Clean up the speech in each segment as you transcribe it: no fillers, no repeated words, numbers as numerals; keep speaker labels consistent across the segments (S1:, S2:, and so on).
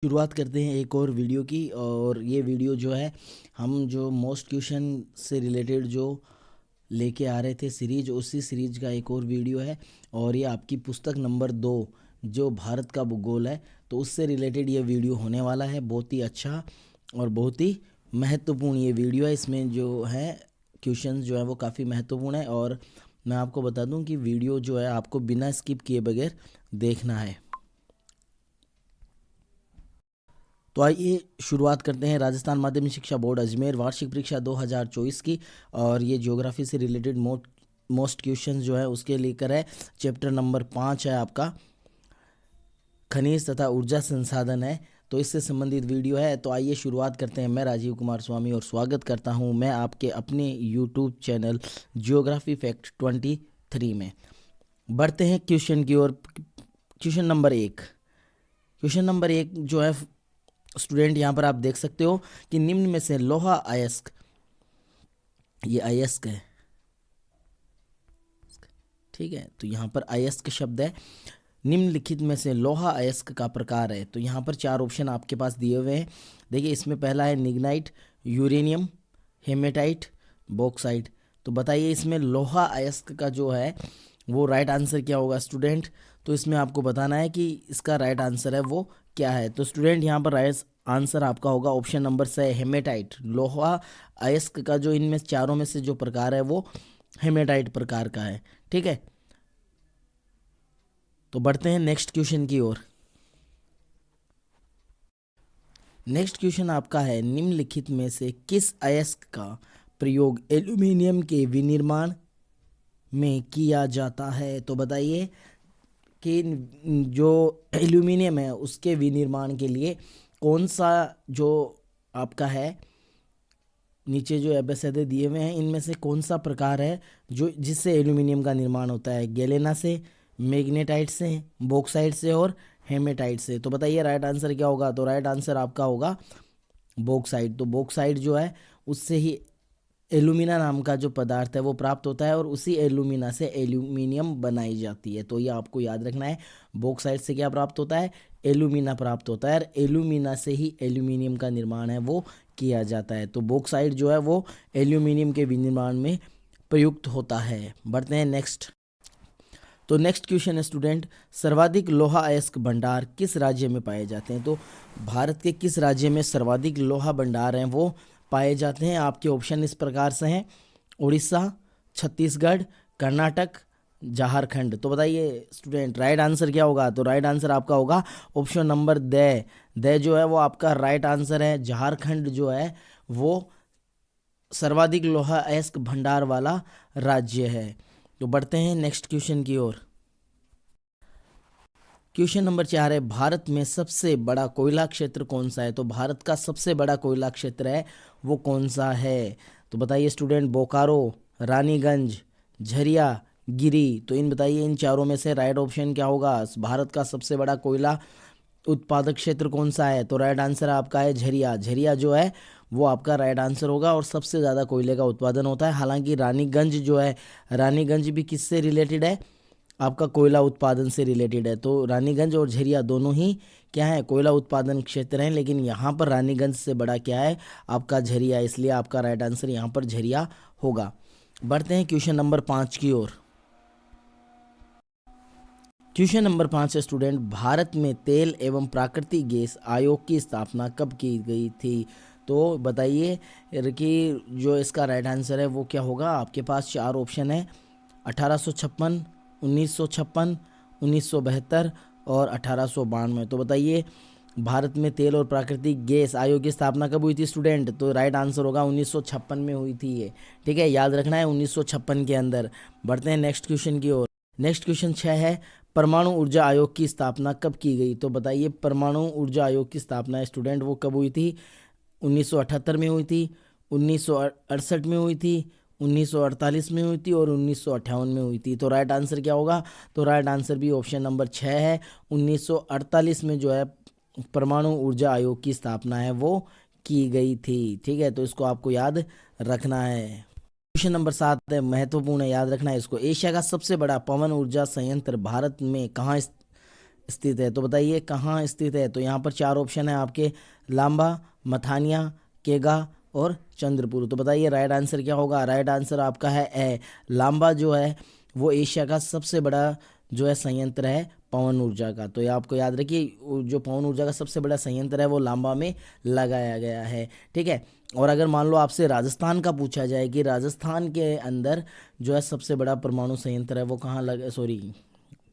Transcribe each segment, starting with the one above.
S1: शुरुआत करते हैं एक और वीडियो की। और ये वीडियो जो है हम जो मोस्ट क्वेश्चन से रिलेटेड जो लेके आ रहे थे सीरीज, उसी सीरीज का एक और वीडियो है। और ये आपकी पुस्तक नंबर 2 जो भारत का भूगोल है, तो उससे रिलेटेड ये वीडियो होने वाला है। बहुत ही अच्छा और बहुत ही महत्वपूर्ण ये वीडियो है। इसमें जो है क्वेश्चन जो है वो काफ़ी महत्वपूर्ण है। और मैं आपको बता दूं कि वीडियो जो है आपको बिना स्किप किए बगैर देखना है। तो आइए शुरुआत करते हैं राजस्थान माध्यमिक शिक्षा बोर्ड अजमेर वार्षिक परीक्षा 2024 की। और ये ज्योग्राफी से रिलेटेड मोस्ट क्वेश्चन जो है उसके लेकर है। चैप्टर नंबर 5 है आपका, खनिज तथा ऊर्जा संसाधन है। तो इससे संबंधित वीडियो है। तो आइए शुरुआत करते हैं। मैं राजीव कुमार स्वामी और स्वागत करता हूं मैं आपके अपने यूट्यूब चैनल जियोग्राफी फैक्ट 23 में। बढ़ते हैं क्वेश्चन की ओर। क्वेश्चन नंबर 1, क्वेश्चन नंबर 1 जो है स्टूडेंट, यहाँ पर आप देख सकते हो कि निम्न में से लोहा अयस्क, ये अयस्क है, ठीक है। तो यहाँ पर अयस्क शब्द है। निम्नलिखित में से लोहा अयस्क का प्रकार है। तो यहाँ पर 4 ऑप्शन आपके पास दिए हुए हैं। देखिए इसमें पहला है निग्नाइट, यूरेनियम, हेमेटाइट, बॉक्साइट। तो बताइए इसमें लोहा अयस्क का जो है वो राइट आंसर क्या होगा स्टूडेंट। तो इसमें आपको बताना है कि इसका राइट आंसर है वो क्या है। तो स्टूडेंट यहाँ पर राइट आंसर आपका होगा ऑप्शन नंबर से हेमेटाइट। लोहा अयस्क का जो इनमें चारों में से जो प्रकार है वो हेमेटाइट प्रकार का है, ठीक है। तो बढ़ते हैं नेक्स्ट क्वेश्चन की ओर। नेक्स्ट क्वेश्चन आपका है, निम्नलिखित में से किस अयस्क का प्रयोग एल्यूमिनियम के विनिर्माण में किया जाता है। तो बताइए कि जो एल्यूमिनियम है उसके विनिर्माण के लिए कौन सा जो आपका है, नीचे जो एबेसिडे दिए हुए हैं इनमें से कौन सा प्रकार है जो जिससे एल्यूमिनियम का निर्माण होता है। गैलेना से, मैग्नेटाइट से, बॉक्साइट से और हेमेटाइट से। तो बताइए राइट आंसर क्या होगा। तो राइट आंसर आपका होगा बॉक्साइट। तो बॉक्साइट जो है उससे ही एल्यूमिना नाम का जो पदार्थ है वो प्राप्त होता है और उसी एल्यूमिना से एल्यूमिनियम बनाई जाती है। तो ये आपको याद रखना है, बॉक्साइट से क्या प्राप्त होता है, एल्यूमिना प्राप्त होता है और एल्यूमिना से ही एल्यूमिनियम का निर्माण है वो किया जाता है। तो बॉक्साइट जो है वो एल्यूमिनियम के विनिर्माण में प्रयुक्त होता है। बढ़ते हैं नेक्स्ट। तो नेक्स्ट क्वेश्चन है स्टूडेंट, सर्वाधिक लोहा अयस्क भंडार किस राज्य में पाए जाते हैं। तो भारत के किस राज्य में सर्वाधिक लोहा भंडार हैं वो पाए जाते हैं। आपके ऑप्शन इस प्रकार से हैं, उड़ीसा, छत्तीसगढ़, कर्नाटक, झारखंड। तो बताइए स्टूडेंट राइट आंसर क्या होगा। तो राइट आंसर आपका होगा ऑप्शन नंबर दे जो है वो आपका राइट आंसर है। झारखंड जो है वो सर्वाधिक लोहा अयस्क भंडार वाला राज्य है। तो बढ़ते हैं नेक्स्ट क्वेश्चन की ओर। क्वेश्चन नंबर 4 है, भारत में सबसे बड़ा कोयला क्षेत्र कौन सा है। तो भारत का सबसे बड़ा कोयला क्षेत्र है वो कौन सा है। तो बताइए स्टूडेंट, बोकारो, रानीगंज, झरिया, गिरी। तो इन बताइए इन चारों में से राइट ऑप्शन क्या होगा। भारत का सबसे बड़ा कोयला उत्पादक क्षेत्र कौन सा है। तो राइट आंसर आपका है झरिया। झरिया जो है वो आपका राइट आंसर होगा और सबसे ज़्यादा कोयले का उत्पादन होता है। हालांकि रानीगंज जो है, रानीगंज भी किससे रिलेटेड है, आपका कोयला उत्पादन से रिलेटेड है। तो रानीगंज और झरिया दोनों ही क्या है, कोयला उत्पादन क्षेत्र हैं। लेकिन यहाँ पर रानीगंज से बड़ा क्या है, आपका झरिया, इसलिए आपका राइट आंसर यहाँ पर झरिया होगा। बढ़ते हैं क्वेश्चन नंबर 5 की ओर। क्वेश्चन नंबर 5 है स्टूडेंट, भारत में तेल एवं प्राकृतिक गैस आयोग की स्थापना कब की गई थी। तो बताइए कि जो इसका राइट आंसर है वो क्या होगा। आपके पास 4 ऑप्शन है, 1856, 1956, 1972 और 1892। तो बताइए भारत में तेल और प्राकृतिक गैस आयोग की स्थापना कब हुई थी स्टूडेंट। तो राइट आंसर होगा 1956 में हुई थी ये, ठीक है, याद रखना है 1956 के अंदर। बढ़ते हैं नेक्स्ट क्वेश्चन की ओर। नेक्स्ट क्वेश्चन 6 है, परमाणु ऊर्जा आयोग की स्थापना कब की गई। तो बताइए परमाणु ऊर्जा आयोग की स्थापना स्टूडेंट वो कब हुई थी। 1978 में हुई थी, 1968 में हुई थी, 1948 में हुई थी और 1958 में हुई थी। तो राइट आंसर क्या होगा। तो राइट आंसर भी ऑप्शन नंबर 6 है। 1948 में जो है परमाणु ऊर्जा आयोग की स्थापना है वो की गई थी, ठीक है। तो इसको आपको याद रखना है। क्वेश्चन नंबर 7 है, महत्वपूर्ण है, याद रखना है इसको। एशिया का सबसे बड़ा पवन ऊर्जा संयंत्र भारत में कहाँ स्थित है। तो बताइए कहाँ स्थित है। तो यहाँ पर चार ऑप्शन है आपके, लांबा, मथानिया, केगा और चंद्रपुर। तो बताइए राइट आंसर क्या होगा। राइट आंसर आपका है ए, लांबा जो है वो एशिया का सबसे बड़ा जो है संयंत्र है पवन ऊर्जा का। तो ये आपको याद रखिए, जो पवन ऊर्जा का सबसे बड़ा संयंत्र है वो लांबा में लगाया गया है। ठीक है। और अगर मान लो आपसे राजस्थान का पूछा जाए कि राजस्थान के अंदर जो है सबसे बड़ा परमाणु संयंत्र है वो कहाँ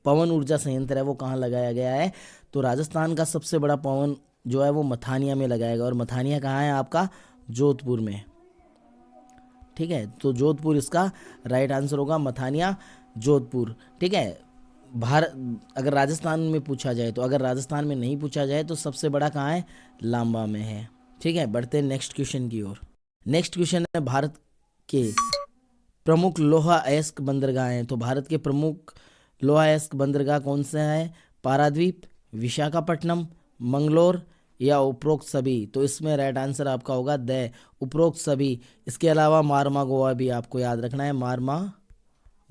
S1: पवन ऊर्जा संयंत्र है वो कहाँ लगाया गया है, तो राजस्थान का सबसे बड़ा पवन जो है वो मथानिया में लगाया गया। और मथानिया कहाँ है आपका, जोधपुर में। ठीक है, तो जोधपुर इसका राइट आंसर होगा, मथानिया जोधपुर। ठीक है। भारत अगर राजस्थान में पूछा जाए तो, अगर राजस्थान में नहीं पूछा जाए तो सबसे बड़ा कहाँ है, लांबा में है। ठीक है, बढ़ते हैं नेक्स्ट क्वेश्चन की ओर। नेक्स्ट क्वेश्चन है भारत के प्रमुख लौह अयस्क बंदरगाह हैं। तो भारत के प्रमुख लौह अयस्क बंदरगाह कौन से हैं, पारादीप, विशाखापट्टनम, मंगलोर या उपरोक्त सभी। तो इसमें राइट आंसर आपका होगा द उपरोक्त सभी। इसके अलावा मारमा गोवा भी आपको याद रखना है, मारमा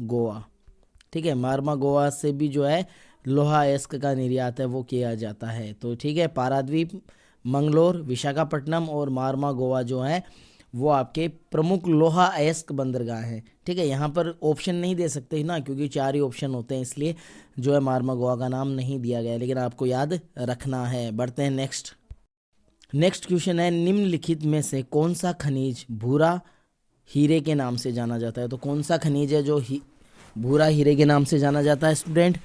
S1: गोवा। ठीक है, मारमा गोवा से भी जो है लोहा अयस्क का निर्यात है वो किया जाता है। तो ठीक है, पारादीप, मंगलोर, विशाखापट्टनम और मारमा गोवा जो है वो आपके प्रमुख लोहा अयस्क बंदरगाह हैं। ठीक है, यहाँ पर ऑप्शन नहीं दे सकते ना, क्योंकि चार ही ऑप्शन होते हैं, इसलिए जो है मारमा गोवा का नाम नहीं दिया गया, लेकिन आपको याद रखना है। बढ़ते हैं नेक्स्ट। नेक्स्ट क्वेश्चन है, निम्नलिखित में से कौन सा खनिज भूरा हीरे के नाम से जाना जाता है। तो कौन सा खनिज है जो भूरा हीरे के नाम से जाना जाता है स्टूडेंट।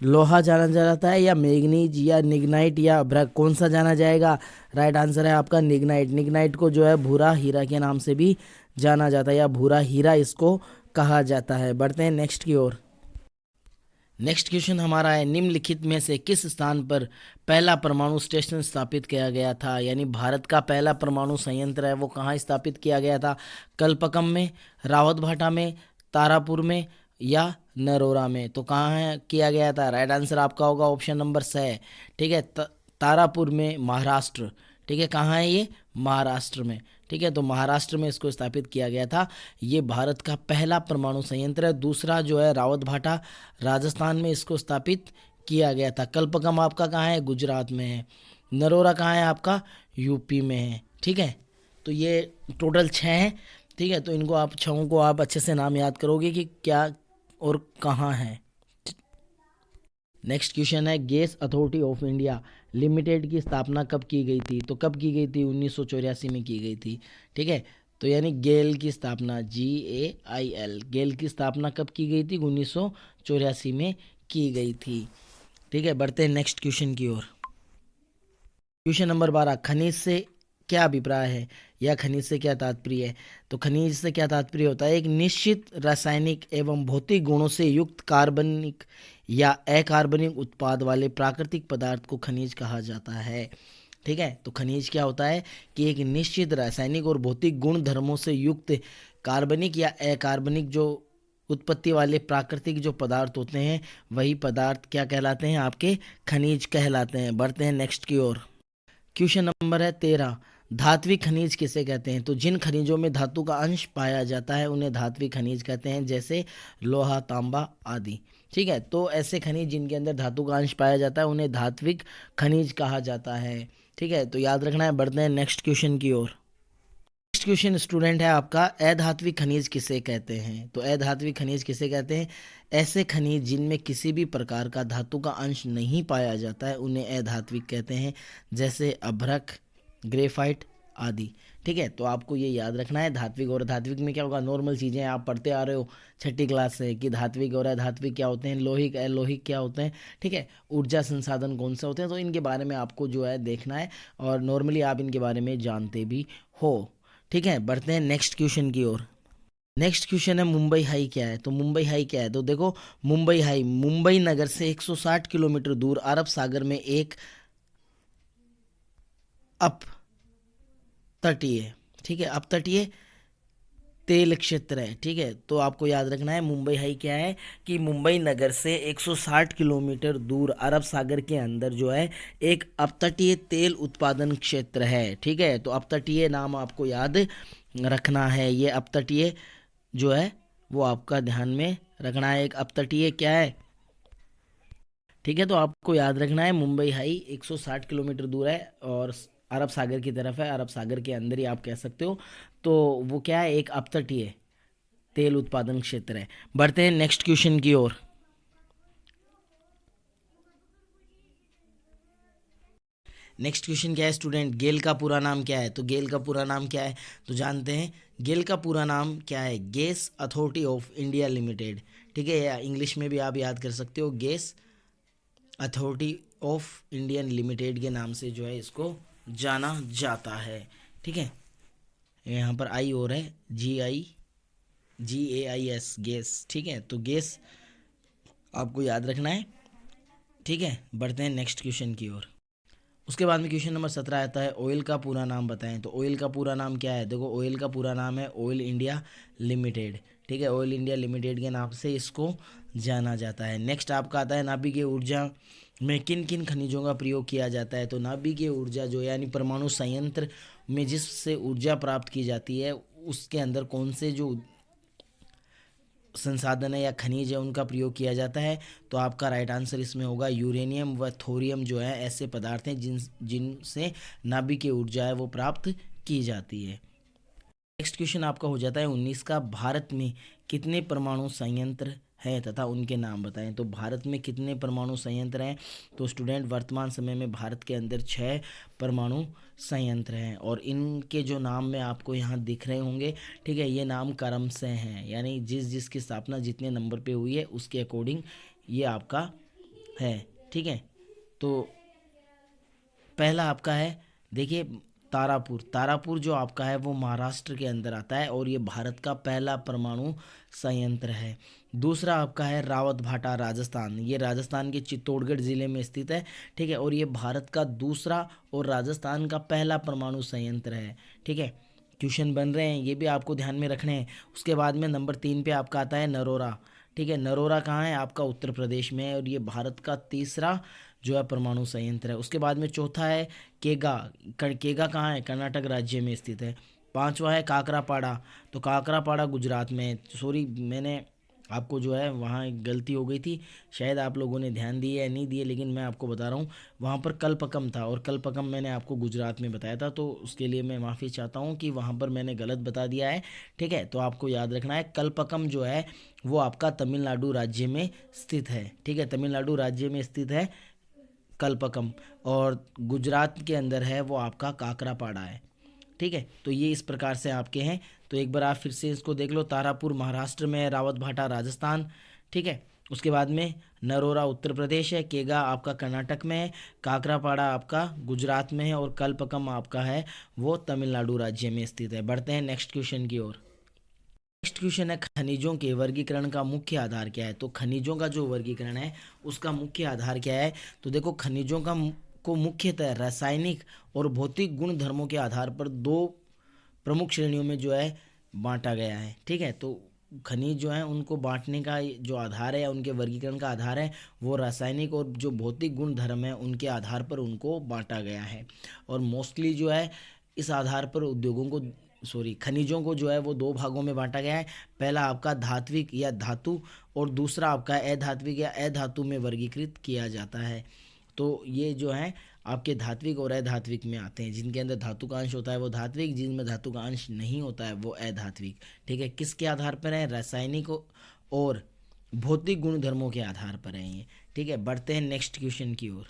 S1: लोहा जाना जाता है या मैग्नीज या निग्नाइट या अभ्रक, कौन सा जाना जाएगा। राइट आंसर है आपका निग्नाइट। निग्नाइट को जो है भूरा हीरा के नाम से भी जाना जाता है या भूरा हीरा इसको कहा जाता है। बढ़ते हैं नेक्स्ट की ओर। नेक्स्ट क्वेश्चन हमारा है, निम्नलिखित में से किस स्थान पर पहला परमाणु स्टेशन स्थापित किया गया था। यानी भारत का पहला परमाणु संयंत्र है वो कहाँ स्थापित किया गया था, कल्पकम में, रावतभाटा में, तारापुर में या नरोरा में। तो कहाँ है किया गया था। राइट आंसर आपका होगा ऑप्शन नंबर 6। ठीक है, तारापुर में, महाराष्ट्र। ठीक है, कहाँ है ये, महाराष्ट्र में। ठीक है, तो महाराष्ट्र में इसको स्थापित किया गया था। ये भारत का पहला परमाणु संयंत्र है। दूसरा जो है रावतभाटा, राजस्थान में इसको स्थापित किया गया था। कल्पकम आपका कहाँ है, गुजरात में है। नरोरा कहाँ है आपका, यूपी में है। ठीक है, तो ये टोटल 6 हैं। ठीक है, तो इनको आप 6 को आप अच्छे से नाम याद करोगे कि क्या और कहाँ है। नेक्स्ट क्वेश्चन है, gas authority of India limited की स्थापना कब की गई थी। तो कब की गई थी, 1984 में की गई थी। ठीक है, तो यानी गेल की स्थापना, GAIL, गेल की स्थापना कब की गई थी, 1984 में की गई थी। ठीक है, बढ़ते हैं नेक्स्ट क्वेश्चन की ओर। क्वेश्चन नंबर 12, खनिज से क्या अभिप्राय है या खनिज से क्या तात्पर्य है। तो खनिज से क्या तात्पर्य होता है, एक निश्चित रासायनिक एवं भौतिक गुणों से युक्त कार्बनिक या अकार्बनिक उत्पाद वाले प्राकृतिक पदार्थ को खनिज कहा जाता है। ठीक है, तो खनिज क्या होता है कि एक निश्चित रासायनिक और भौतिक गुण धर्मों से युक्त कार्बनिक या अकार्बनिक जो उत्पत्ति वाले प्राकृतिक जो पदार्थ होते हैं वही पदार्थ क्या कहलाते हैं, आपके खनिज कहलाते हैं। बढ़ते हैं नेक्स्ट की ओर। क्वेश्चन नंबर है 13, धात्विक खनिज किसे कहते हैं। तो जिन खनिजों में धातु का अंश पाया जाता है उन्हें धात्विक खनिज कहते हैं, जैसे लोहा, तांबा आदि। ठीक है, तो ऐसे खनिज जिनके अंदर धातु का अंश पाया जाता है उन्हें धात्विक खनिज कहा जाता है। ठीक है, तो याद रखना है। बढ़ते हैं नेक्स्ट क्वेश्चन की ओर। नेक्स्ट क्वेश्चन स्टूडेंट है आपका, अधात्विक खनिज किसे कहते हैं। तो अधात्विक खनिज किसे कहते हैं, ऐसे खनिज जिनमें किसी भी प्रकार का धातु का अंश नहीं पाया जाता है उन्हें अधात्विक कहते हैं, जैसे अभ्रक, ग्रेफाइट आदि। ठीक है, तो आपको ये याद रखना है। धात्विक और अधात्विक में क्या होगा, नॉर्मल चीज़ें आप पढ़ते आ रहे हो 6ठी क्लास से कि धात्विक और अधात्विक क्या होते हैं, लोहिक अलोहिक क्या होते हैं। ठीक है, ऊर्जा संसाधन कौन से होते हैं, तो इनके बारे में आपको जो है देखना है और नॉर्मली आप इनके बारे में जानते भी हो। ठीक है, बढ़ते हैं नेक्स्ट क्वेश्चन की ओर। नेक्स्ट क्वेश्चन है, मुंबई हाई क्या है। तो मुंबई हाई क्या है, तो देखो मुंबई हाई मुंबई नगर से 160 किलोमीटर दूर अरब सागर में एक अप तटीय, ठीक है, अपतटीय तेल क्षेत्र है। ठीक है, तो आपको याद रखना है मुंबई हाई क्या है कि मुंबई नगर से 160 किलोमीटर दूर अरब सागर के अंदर जो है एक अपतटीय तेल उत्पादन क्षेत्र है। ठीक है, तो अपतटीय नाम आपको याद रखना है। ये अपतटीय जो है वो आपका ध्यान में रखना है। एक अपतटीय क्या है, ठीक है, तो आपको याद रखना है मुंबई हाई 160 किलोमीटर दूर है और अरब सागर की तरफ है, अरब सागर के अंदर ही आप कह सकते हो। तो वो क्या है, एक अपतटीय तेल उत्पादन क्षेत्र है। बढ़ते हैं नेक्स्ट क्वेश्चन की ओर। नेक्स्ट क्वेश्चन क्या है स्टूडेंट, गेल का पूरा नाम क्या है? तो गेल का पूरा नाम क्या है तो जानते हैं। गेल का पूरा नाम क्या है? Gas authority of India limited. ठीक है, या इंग्लिश में भी आप याद कर सकते हो, gas authority of Indian limited के नाम से जो है इसको जाना जाता है। ठीक है, यहाँ पर आई और है, GAIS गैस। ठीक है, तो गैस आपको याद रखना है। ठीक है, बढ़ते हैं नेक्स्ट क्वेश्चन की ओर। उसके बाद में क्वेश्चन नंबर 17 आता है, ऑयल का पूरा नाम बताएं। तो ऑयल का पूरा नाम क्या है? देखो, ऑयल का पूरा नाम है ऑयल इंडिया लिमिटेड। ठीक है, ऑयल इंडिया लिमिटेड के नाम से इसको जाना जाता है। नेक्स्ट आपका आता है, नाभिकीय ऊर्जा में किन किन खनिजों का प्रयोग किया जाता है? तो नाभिकीय ऊर्जा जो यानी परमाणु संयंत्र में जिससे ऊर्जा प्राप्त की जाती है, उसके अंदर कौन से जो संसाधन है या खनिज है उनका प्रयोग किया जाता है? तो आपका राइट आंसर इसमें होगा यूरेनियम व थोरियम जो है ऐसे पदार्थ हैं जिनसे नाभिकीय ऊर्जा है वो प्राप्त की जाती है। नेक्स्ट क्वेश्चन आपका हो जाता है 19 का, भारत में कितने परमाणु संयंत्र हैं तथा उनके नाम बताएं। तो भारत में कितने परमाणु संयंत्र हैं? तो स्टूडेंट, वर्तमान समय में भारत के अंदर 6 परमाणु संयंत्र हैं और इनके जो नाम में आपको यहाँ दिख रहे होंगे, ठीक है, ये नाम क्रम से हैं, यानी जिसकी स्थापना जितने नंबर पे हुई है उसके अकॉर्डिंग ये आपका है। ठीक है, तो पहला आपका है, देखिए, तारापुर। तारापुर जो आपका है वो महाराष्ट्र के अंदर आता है और ये भारत का पहला परमाणु संयंत्र है। दूसरा आपका है रावतभाटा, राजस्थान। ये राजस्थान के चित्तौड़गढ़ ज़िले में स्थित है। ठीक है, और ये भारत का दूसरा और राजस्थान का पहला परमाणु संयंत्र है। ठीक है, क्वेश्चन बन रहे हैं, ये भी आपको ध्यान में रखने हैं। उसके बाद में नंबर 3 पे आपका आता है नरोरा। ठीक है, नरोरा कहाँ है? आपका उत्तर प्रदेश में है और ये भारत का तीसरा जो है परमाणु संयंत्र है। उसके बाद में चौथा है केगा। केगा कहाँ है? कर्नाटक राज्य में स्थित है। पांचवा है काकरापाड़ा। तो काकरापाड़ा गुजरात में है। सॉरी, मैंने आपको जो है वहाँ एक गलती हो गई थी, शायद आप लोगों ने ध्यान दिए या नहीं दिए, लेकिन मैं आपको बता रहा हूँ, वहाँ पर कलपकम था और कलपकम मैंने आपको गुजरात में बताया था, तो उसके लिए मैं माफ़ी चाहता हूँ कि वहाँ पर मैंने गलत बता दिया है। ठीक है, तो आपको याद रखना है, कलपकम जो है वो आपका तमिलनाडु राज्य में स्थित है। ठीक है, तमिलनाडु राज्य में स्थित है कल्पकम, और गुजरात के अंदर है वो आपका काकरापाड़ा है। ठीक है, तो ये इस प्रकार से आपके हैं। तो एक बार आप फिर से इसको देख लो, तारापुर महाराष्ट्र में है, रावतभाटा राजस्थान। ठीक है, उसके बाद में नरोरा उत्तर प्रदेश है, केगा आपका कर्नाटक में है, काकरापाड़ा आपका गुजरात में है और कल्पकम आपका है वो तमिलनाडु राज्य में स्थित है। बढ़ते हैं नेक्स्ट क्वेश्चन की ओर। नेक्स्ट क्वेश्चन है, खनिजों के वर्गीकरण का मुख्य आधार क्या है? तो खनिजों का जो वर्गीकरण है उसका मुख्य आधार क्या है? तो देखो, खनिजों का को मुख्यतः रासायनिक और भौतिक गुण धर्मों के आधार पर दो प्रमुख श्रेणियों में जो है बांटा गया है। ठीक है, तो खनिज जो है उनको बांटने का जो आधार है या उनके वर्गीकरण का आधार है वो रासायनिक और जो भौतिक गुण धर्म है उनके आधार पर उनको बांटा गया है। और मोस्टली जो है इस आधार पर उद्योगों को, सॉरी, खनिजों को जो है वो दो भागों में बांटा गया है। पहला आपका धात्विक या धातु और दूसरा आपका अधात्विक या अधातु में वर्गीकृत किया जाता है। तो ये जो है आपके धात्विक और अधात्विक में आते हैं। जिनके अंदर धातु का अंश होता है वो धात्विक, जिनमें धातु का अंश नहीं होता है वो अधात्विक। ठीक है, किसके आधार पर है? रासायनिक और भौतिक गुणधर्मों के आधार पर है ये। ठीक है, बढ़ते हैं नेक्स्ट क्वेश्चन की ओर।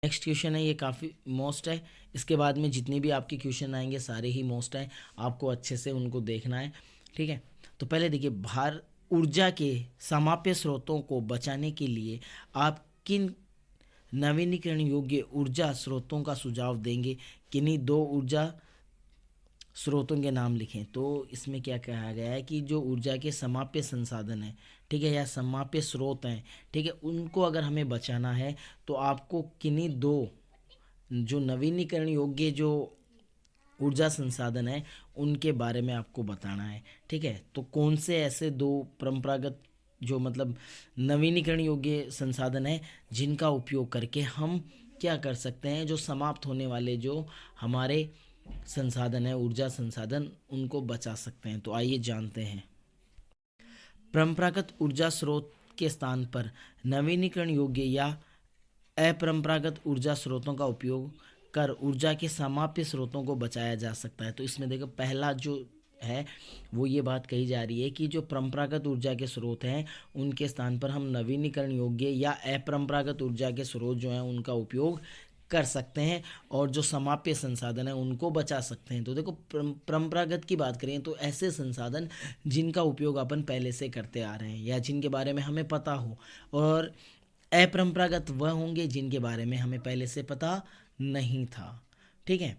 S1: नेक्स्ट क्वेश्चन है, ये काफ़ी मोस्ट है। इसके बाद में जितने भी आपके क्वेश्चन आएंगे सारे ही मोस्ट हैं, आपको अच्छे से उनको देखना है। ठीक है, तो पहले देखिए, ऊर्जा के समाप्य स्रोतों को बचाने के लिए आप किन नवीनीकरण योग्य ऊर्जा स्रोतों का सुझाव देंगे? किन्हीं दो ऊर्जा स्रोतों के नाम लिखें। तो इसमें क्या कहा गया है कि जो ऊर्जा के समाप्य संसाधन हैं, ठीक है, या समाप्य स्रोत हैं, ठीक है, उनको अगर हमें बचाना है तो आपको किन्हीं दो जो नवीनीकरण योग्य जो ऊर्जा संसाधन है उनके बारे में आपको बताना है। ठीक है, तो कौन से ऐसे दो परंपरागत जो मतलब नवीनीकरण योग्य संसाधन है जिनका उपयोग करके हम क्या कर सकते हैं, जो समाप्त होने वाले जो हमारे संसाधन है, ऊर्जा संसाधन, उनको बचा सकते हैं। तो आइए जानते हैं। परंपरागत ऊर्जा स्रोत के स्थान पर नवीनीकरण योग्य या अपरंपरागत ऊर्जा स्रोतों का उपयोग कर ऊर्जा के समाप्य स्रोतों को बचाया जा सकता है। तो इसमें देखो पहला जो है वो ये बात कही जा रही है कि जो परंपरागत ऊर्जा के स्रोत हैं उनके स्थान पर हम नवीनीकरण योग्य या अपरंपरागत ऊर्जा के स्रोत जो हैं उनका उपयोग कर सकते हैं और जो समाप्य संसाधन है उनको बचा सकते हैं। तो देखो परंपरागत की बात करें तो ऐसे संसाधन जिनका उपयोग अपन पहले से करते आ रहे हैं या जिनके बारे में हमें पता हो, और अपरंपरागत वह होंगे जिनके बारे में हमें पहले से पता नहीं था, ठीक है,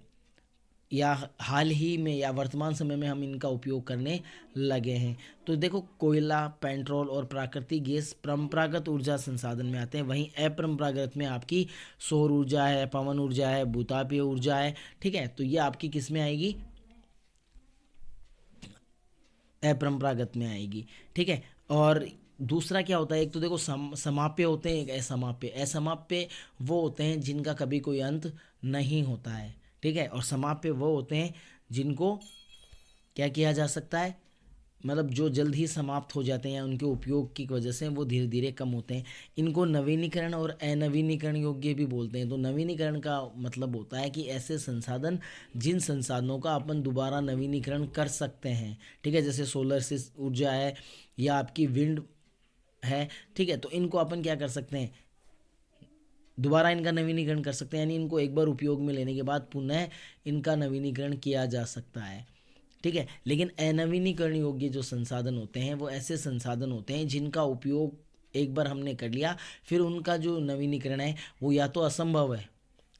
S1: या हाल ही में या वर्तमान समय में हम इनका उपयोग करने लगे हैं। तो देखो कोयला, पेट्रोल और प्राकृतिक गैस परंपरागत ऊर्जा संसाधन में आते हैं, वहीं अपरंपरागत में आपकी सौर ऊर्जा है, पवन ऊर्जा है, भूतापीय ऊर्जा है, ठीक है। तो ये आपकी किस में आएगी, अपरंपरागत में आएगी, ठीक है। और दूसरा क्या होता है, एक तो देखो समाप्य होते हैं, एक असमाप्य। असमाप्य वो होते हैं जिनका कभी कोई अंत नहीं होता है, ठीक है, और समाप्य वो होते हैं जिनको क्या किया जा सकता है, मतलब जो जल्द ही समाप्त हो जाते हैं या उनके उपयोग की वजह से वो धीरे धीरे कम होते हैं। इनको नवीनीकरण और अनवीनीकरण योग्य भी बोलते हैं। तो नवीनीकरण का मतलब होता है कि ऐसे संसाधन जिन संसाधनों का अपन दोबारा नवीनीकरण कर सकते हैं, ठीक है, जैसे सोलर से ऊर्जा है या आपकी विंड है, ठीक है, तो इनको अपन क्या कर सकते हैं, दोबारा इनका नवीनीकरण कर सकते हैं, यानी इनको एक बार उपयोग में लेने के बाद पुनः इनका नवीनीकरण किया जा सकता है, ठीक है। लेकिन अनवीनीकरण योग्य जो संसाधन होते हैं वो ऐसे संसाधन होते हैं जिनका उपयोग एक बार हमने कर लिया, फिर उनका जो नवीनीकरण है वो या तो असंभव है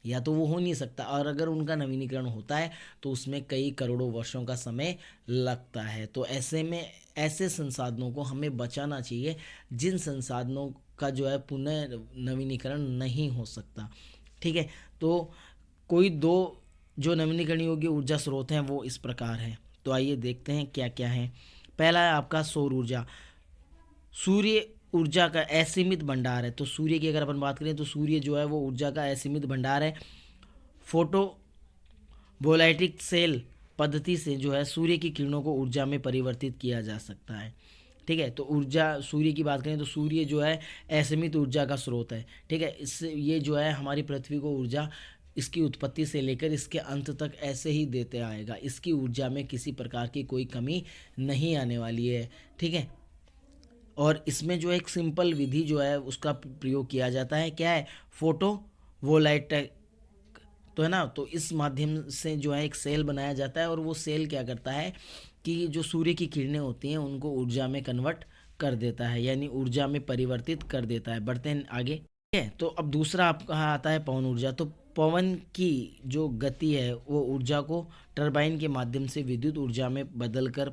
S1: या तो वो हो नहीं सकता, और अगर उनका नवीनीकरण होता है तो उसमें कई करोड़ों वर्षों का समय लगता है। तो ऐसे में ऐसे संसाधनों को हमें बचाना चाहिए जिन संसाधनों का जो है पुनः नवीनीकरण नहीं हो सकता, ठीक है। तो कोई दो जो नवीनीकरण योग्य ऊर्जा स्रोत हैं वो इस प्रकार हैं। तो आइए देखते हैं क्या क्या है। पहला है आपका सौर ऊर्जा। सूर्य ऊर्जा का असीमित भंडार है। तो सूर्य की अगर अपन बात करें तो सूर्य जो है वो ऊर्जा का असीमित भंडार है। फोटो वोल्टाइक सेल पद्धति से जो है सूर्य की किरणों को ऊर्जा में परिवर्तित किया जा सकता है, ठीक है। तो ऊर्जा सूर्य की बात करें तो सूर्य जो है असीमित ऊर्जा का स्रोत है, ठीक है। इससे ये जो है हमारी पृथ्वी को ऊर्जा इसकी उत्पत्ति से लेकर इसके अंत तक ऐसे ही देते आएगा। इसकी ऊर्जा में किसी प्रकार की कोई कमी नहीं आने वाली है, ठीक है। और इसमें जो एक सिंपल विधि जो है उसका प्रयोग किया जाता है, क्या है, फोटो वोल्टाइक, तो है ना। तो इस माध्यम से जो है एक सेल बनाया जाता है और वो सेल क्या करता है कि जो सूर्य की किरणें होती हैं उनको ऊर्जा में कन्वर्ट कर देता है, यानी ऊर्जा में परिवर्तित कर देता है। बढ़ते हैं आगे, ठीक है। तो अब दूसरा आपका आता है पवन ऊर्जा। तो पवन की जो गति है वो ऊर्जा को टरबाइन के माध्यम से विद्युत ऊर्जा में बदलकर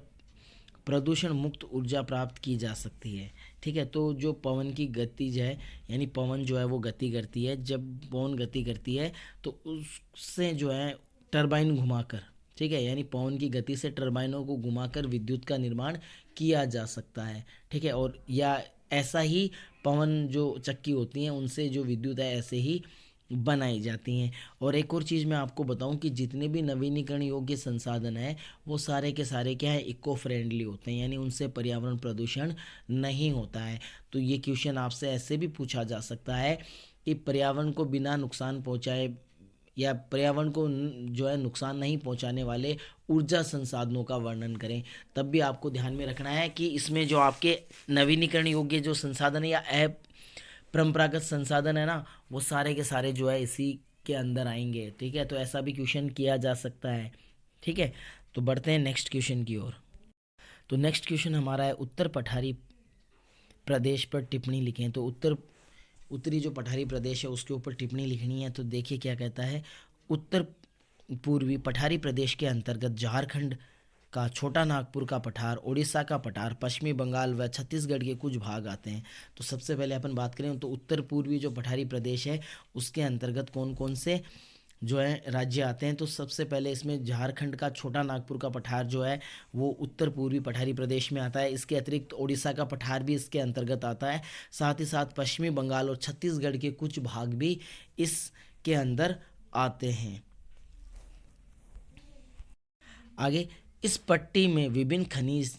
S1: प्रदूषण मुक्त ऊर्जा प्राप्त की जा सकती है, ठीक है। तो जो पवन की गतिज है, यानी पवन जो है वो गति करती है, जब पवन गति करती है तो उससे जो है टरबाइन घुमाकर, ठीक है, यानी पवन की गति से टरबाइनों को घुमाकर विद्युत का निर्माण किया जा सकता है, ठीक है। और या ऐसा ही पवन जो चक्की होती हैं उनसे जो विद्युत है ऐसे ही बनाई जाती हैं। और एक और चीज़ मैं आपको बताऊं कि जितने भी नवीनीकरण योग्य संसाधन हैं वो सारे के सारे क्या है, इको फ्रेंडली होते हैं, यानी उनसे पर्यावरण प्रदूषण नहीं होता है। तो ये क्वेश्चन आपसे ऐसे भी पूछा जा सकता है कि पर्यावरण को बिना नुकसान पहुंचाए या पर्यावरण को जो है नुकसान नहीं पहुंचाने वाले ऊर्जा संसाधनों का वर्णन करें। तब भी आपको ध्यान में रखना है कि इसमें जो आपके नवीनीकरण योग्य जो संसाधन है या परंपरागत संसाधन है ना वो सारे के सारे जो है इसी के अंदर आएंगे, ठीक है। तो ऐसा भी क्वेश्चन किया जा सकता है, ठीक है। तो बढ़ते हैं नेक्स्ट क्वेश्चन की ओर। तो नेक्स्ट क्वेश्चन हमारा है उत्तर पठारी प्रदेश पर टिप्पणी लिखें। तो उत्तरी जो पठारी प्रदेश है उसके ऊपर टिप्पणी लिखनी है। तो देखिए क्या कहता है, उत्तर पूर्वी पठारी प्रदेश के अंतर्गत झारखंड का छोटा नागपुर का पठार, उड़ीसा का पठार, पश्चिमी बंगाल व छत्तीसगढ़ के कुछ भाग आते हैं। तो सबसे पहले अपन बात करें तो उत्तर पूर्वी जो पठारी प्रदेश है उसके अंतर्गत कौन कौन से जो है राज्य आते हैं। तो सबसे पहले इसमें झारखंड का छोटा नागपुर का पठार जो है वो उत्तर पूर्वी पठारी प्रदेश में आता है। इसके अतिरिक्त उड़ीसा का पठार भी इसके अंतर्गत आता है, साथ ही साथ पश्चिमी बंगाल और छत्तीसगढ़ के कुछ भाग भी इसके अंदर आते हैं। आगे, इस पट्टी में विभिन्न खनिज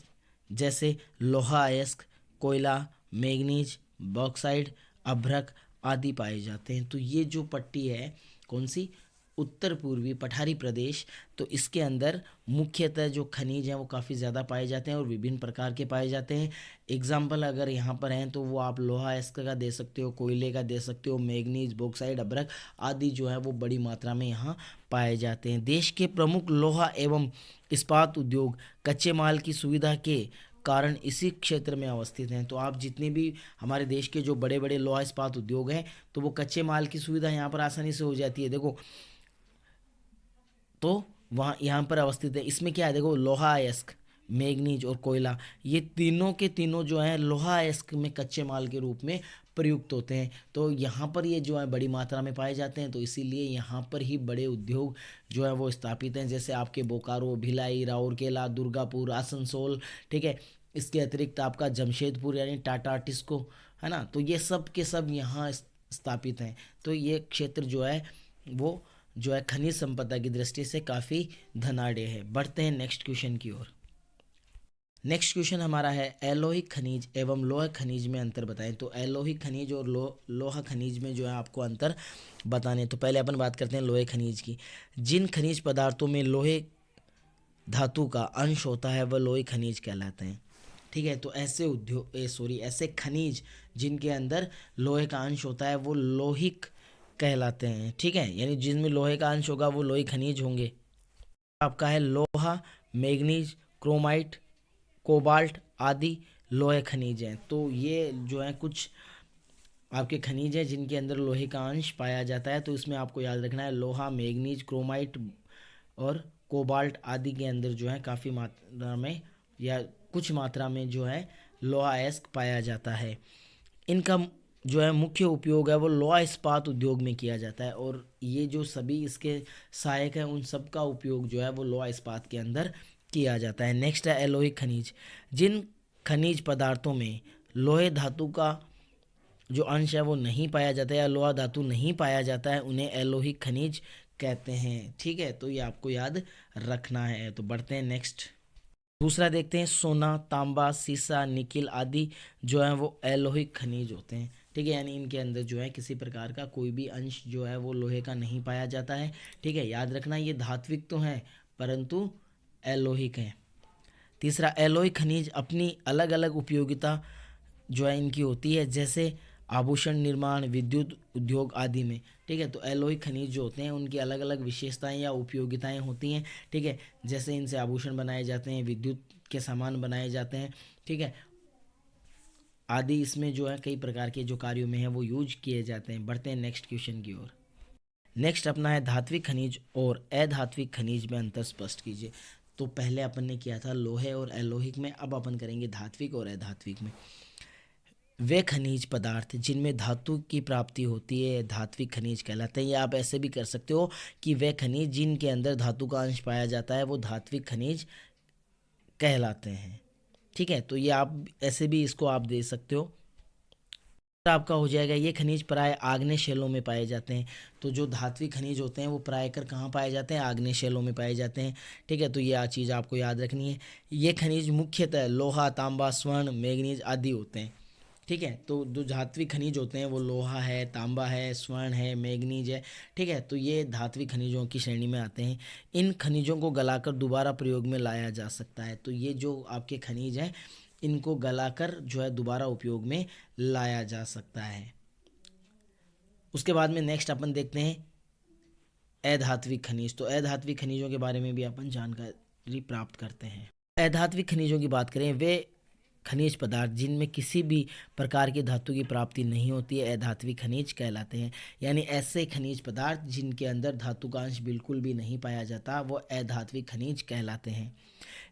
S1: जैसे लोहा अयस्क, कोयला, मैग्नीज, बॉक्साइट, अभ्रक आदि पाए जाते हैं। तो ये जो पट्टी है कौन सी, उत्तर पूर्वी पठारी प्रदेश, तो इसके अंदर मुख्यतः जो खनिज हैं वो काफ़ी ज़्यादा पाए जाते हैं और विभिन्न प्रकार के पाए जाते हैं। एग्जाम्पल अगर यहाँ पर हैं तो वो आप लोहा एस्क का दे सकते हो, कोयले का दे सकते हो, मैग्नीज, बॉक्साइट, अभ्रक आदि जो है वो बड़ी मात्रा में यहाँ पाए जाते हैं। देश के प्रमुख लोहा एवं इस्पात उद्योग कच्चे माल की सुविधा के कारण इसी क्षेत्र में अवस्थित हैं। तो आप जितने भी हमारे देश के जो बड़े बड़े लोहा इस्पात उद्योग हैं तो वो कच्चे माल की सुविधा यहाँ पर आसानी से हो जाती है। देखो तो वहाँ यहाँ पर अवस्थित है। इसमें क्या है, देखो लोहा अयस्क, मैग्नीज और कोयला, ये तीनों के तीनों जो है लोहा अयस्क में कच्चे माल के रूप में प्रयुक्त होते हैं। तो यहाँ पर ये जो है बड़ी मात्रा में पाए जाते हैं, तो इसीलिए यहाँ पर ही बड़े उद्योग जो है वो स्थापित हैं, जैसे आपके बोकारो, भिलाई, राउरकेला, दुर्गापुर, आसनसोल, ठीक है। इसके अतिरिक्त आपका जमशेदपुर यानी टाटा टिस्को, है ना, तो ये सब के सब यहाँ स्थापित हैं। तो ये क्षेत्र जो है वो जो है खनिज संपदा की दृष्टि से काफ़ी धनाढ़ है। बढ़ते हैं नेक्स्ट क्वेश्चन की ओर। नेक्स्ट क्वेश्चन हमारा है एलोहिक खनिज एवं लोह खनिज में अंतर बताएं। तो एलोहिक खनिज और लोहा खनिज में जो है आपको अंतर बताने। तो पहले अपन बात करते हैं लोहे खनिज की। जिन खनिज पदार्थों में लोहे धातु का अंश होता है वह लोहे खनिज कहलाते हैं, ठीक है। तो ऐसे ऐसे खनिज जिनके अंदर लोहे का अंश होता है वो लोहिक कहलाते हैं, ठीक है। यानी जिनमें लोहे का अंश होगा वो लोही खनिज होंगे। आपका है लोहा, मैग्नीज, क्रोमाइट, कोबाल्ट आदि लोहे खनिज हैं। तो ये जो है कुछ आपके खनिज हैं जिनके अंदर लोहे का अंश पाया जाता है। तो इसमें आपको याद रखना है लोहा, मैग्नीज, क्रोमाइट और कोबाल्ट आदि के अंदर जो है काफ़ी मात्रा में या कुछ मात्रा में जो है लोहा अयस्क पाया जाता है। इनका जो है मुख्य उपयोग है वो लोहा इस्पात उद्योग में किया जाता है, और ये जो सभी इसके सहायक हैं उन सब का उपयोग जो है वो लोहा इस्पात के अंदर किया जाता है। नेक्स्ट है एलोहिक खनिज। जिन खनिज पदार्थों में लोहे धातु का जो अंश है वो नहीं पाया जाता है या लोहा धातु नहीं पाया जाता है उन्हें एलोहिक खनिज कहते हैं, ठीक है। तो ये आपको याद रखना है। तो बढ़ते हैं नेक्स्ट। दूसरा देखते हैं सोना, तांबा, सीसा, निकिल आदि जो है वो एलोहिक खनिज होते हैं, ठीक है। यानी इनके अंदर जो है किसी प्रकार का कोई भी अंश जो है वो लोहे का नहीं पाया जाता है, ठीक है। याद रखना ये धात्विक तो हैं परंतु एलोहिक हैं। तीसरा, एलोहिक खनिज अपनी अलग अलग उपयोगिता जो है इनकी होती है, जैसे आभूषण निर्माण, विद्युत उद्योग आदि में, ठीक है। तो एलोहिक खनिज जो होते हैं उनकी अलग अलग विशेषताएं या उपयोगिताएं होती हैं, ठीक है। जैसे इनसे आभूषण बनाए जाते हैं, विद्युत के सामान बनाए जाते हैं, ठीक है, आदि इसमें जो है कई प्रकार के जो कार्यों में है वो यूज किए जाते हैं। बढ़ते हैं नेक्स्ट क्वेश्चन की ओर। नेक्स्ट अपना है धात्विक खनिज और अधात्विक खनिज में अंतर स्पष्ट कीजिए। तो पहले अपन ने किया था लोहे और एलोहिक में, अब अपन करेंगे धात्विक और अधात्विक में। वे खनिज पदार्थ जिनमें धातु की प्राप्ति होती है धात्विक खनिज कहलाते हैं, या आप ऐसे भी कर सकते हो कि वे खनिज जिनके अंदर धातु का अंश पाया जाता है वो धात्विक खनिज कहलाते हैं, ठीक है। तो ये आप ऐसे भी इसको आप दे सकते हो। आपका हो जाएगा ये खनिज प्राय आग्नेय शैलों में पाए जाते हैं। तो जो धात्विक खनिज होते हैं वो प्रायकर कहाँ पाए जाते हैं, आग्नेय शैलों में पाए जाते हैं, ठीक है। तो ये चीज़ आपको याद रखनी है। ये खनिज मुख्यतः लोहा, तांबा, स्वर्ण, मैग्नीज आदि होते हैं, ठीक है। तो जो धात्विक खनिज होते हैं वो लोहा है, तांबा है, स्वर्ण है, मैग्नीज है, ठीक है। तो ये धात्विक खनिजों की श्रेणी में आते हैं। इन खनिजों को गलाकर दोबारा प्रयोग में लाया जा सकता है। तो ये जो आपके खनिज हैं इनको गलाकर जो है दोबारा उपयोग में लाया जा सकता है। उसके बाद में नेक्स्ट अपन देखते हैं अधात्विक खनिज। तो अधात्विक खनिजों के बारे में भी अपन जानकारी प्राप्त करते हैं। अधात्विक खनिजों की बात करें, वे खनिज पदार्थ जिनमें किसी भी प्रकार की धातु की प्राप्ति नहीं होती है अधात्विक खनिज कहलाते हैं। यानी ऐसे खनिज पदार्थ जिनके अंदर धातु का अंश बिल्कुल भी नहीं पाया जाता वो अधात्विक खनिज कहलाते हैं।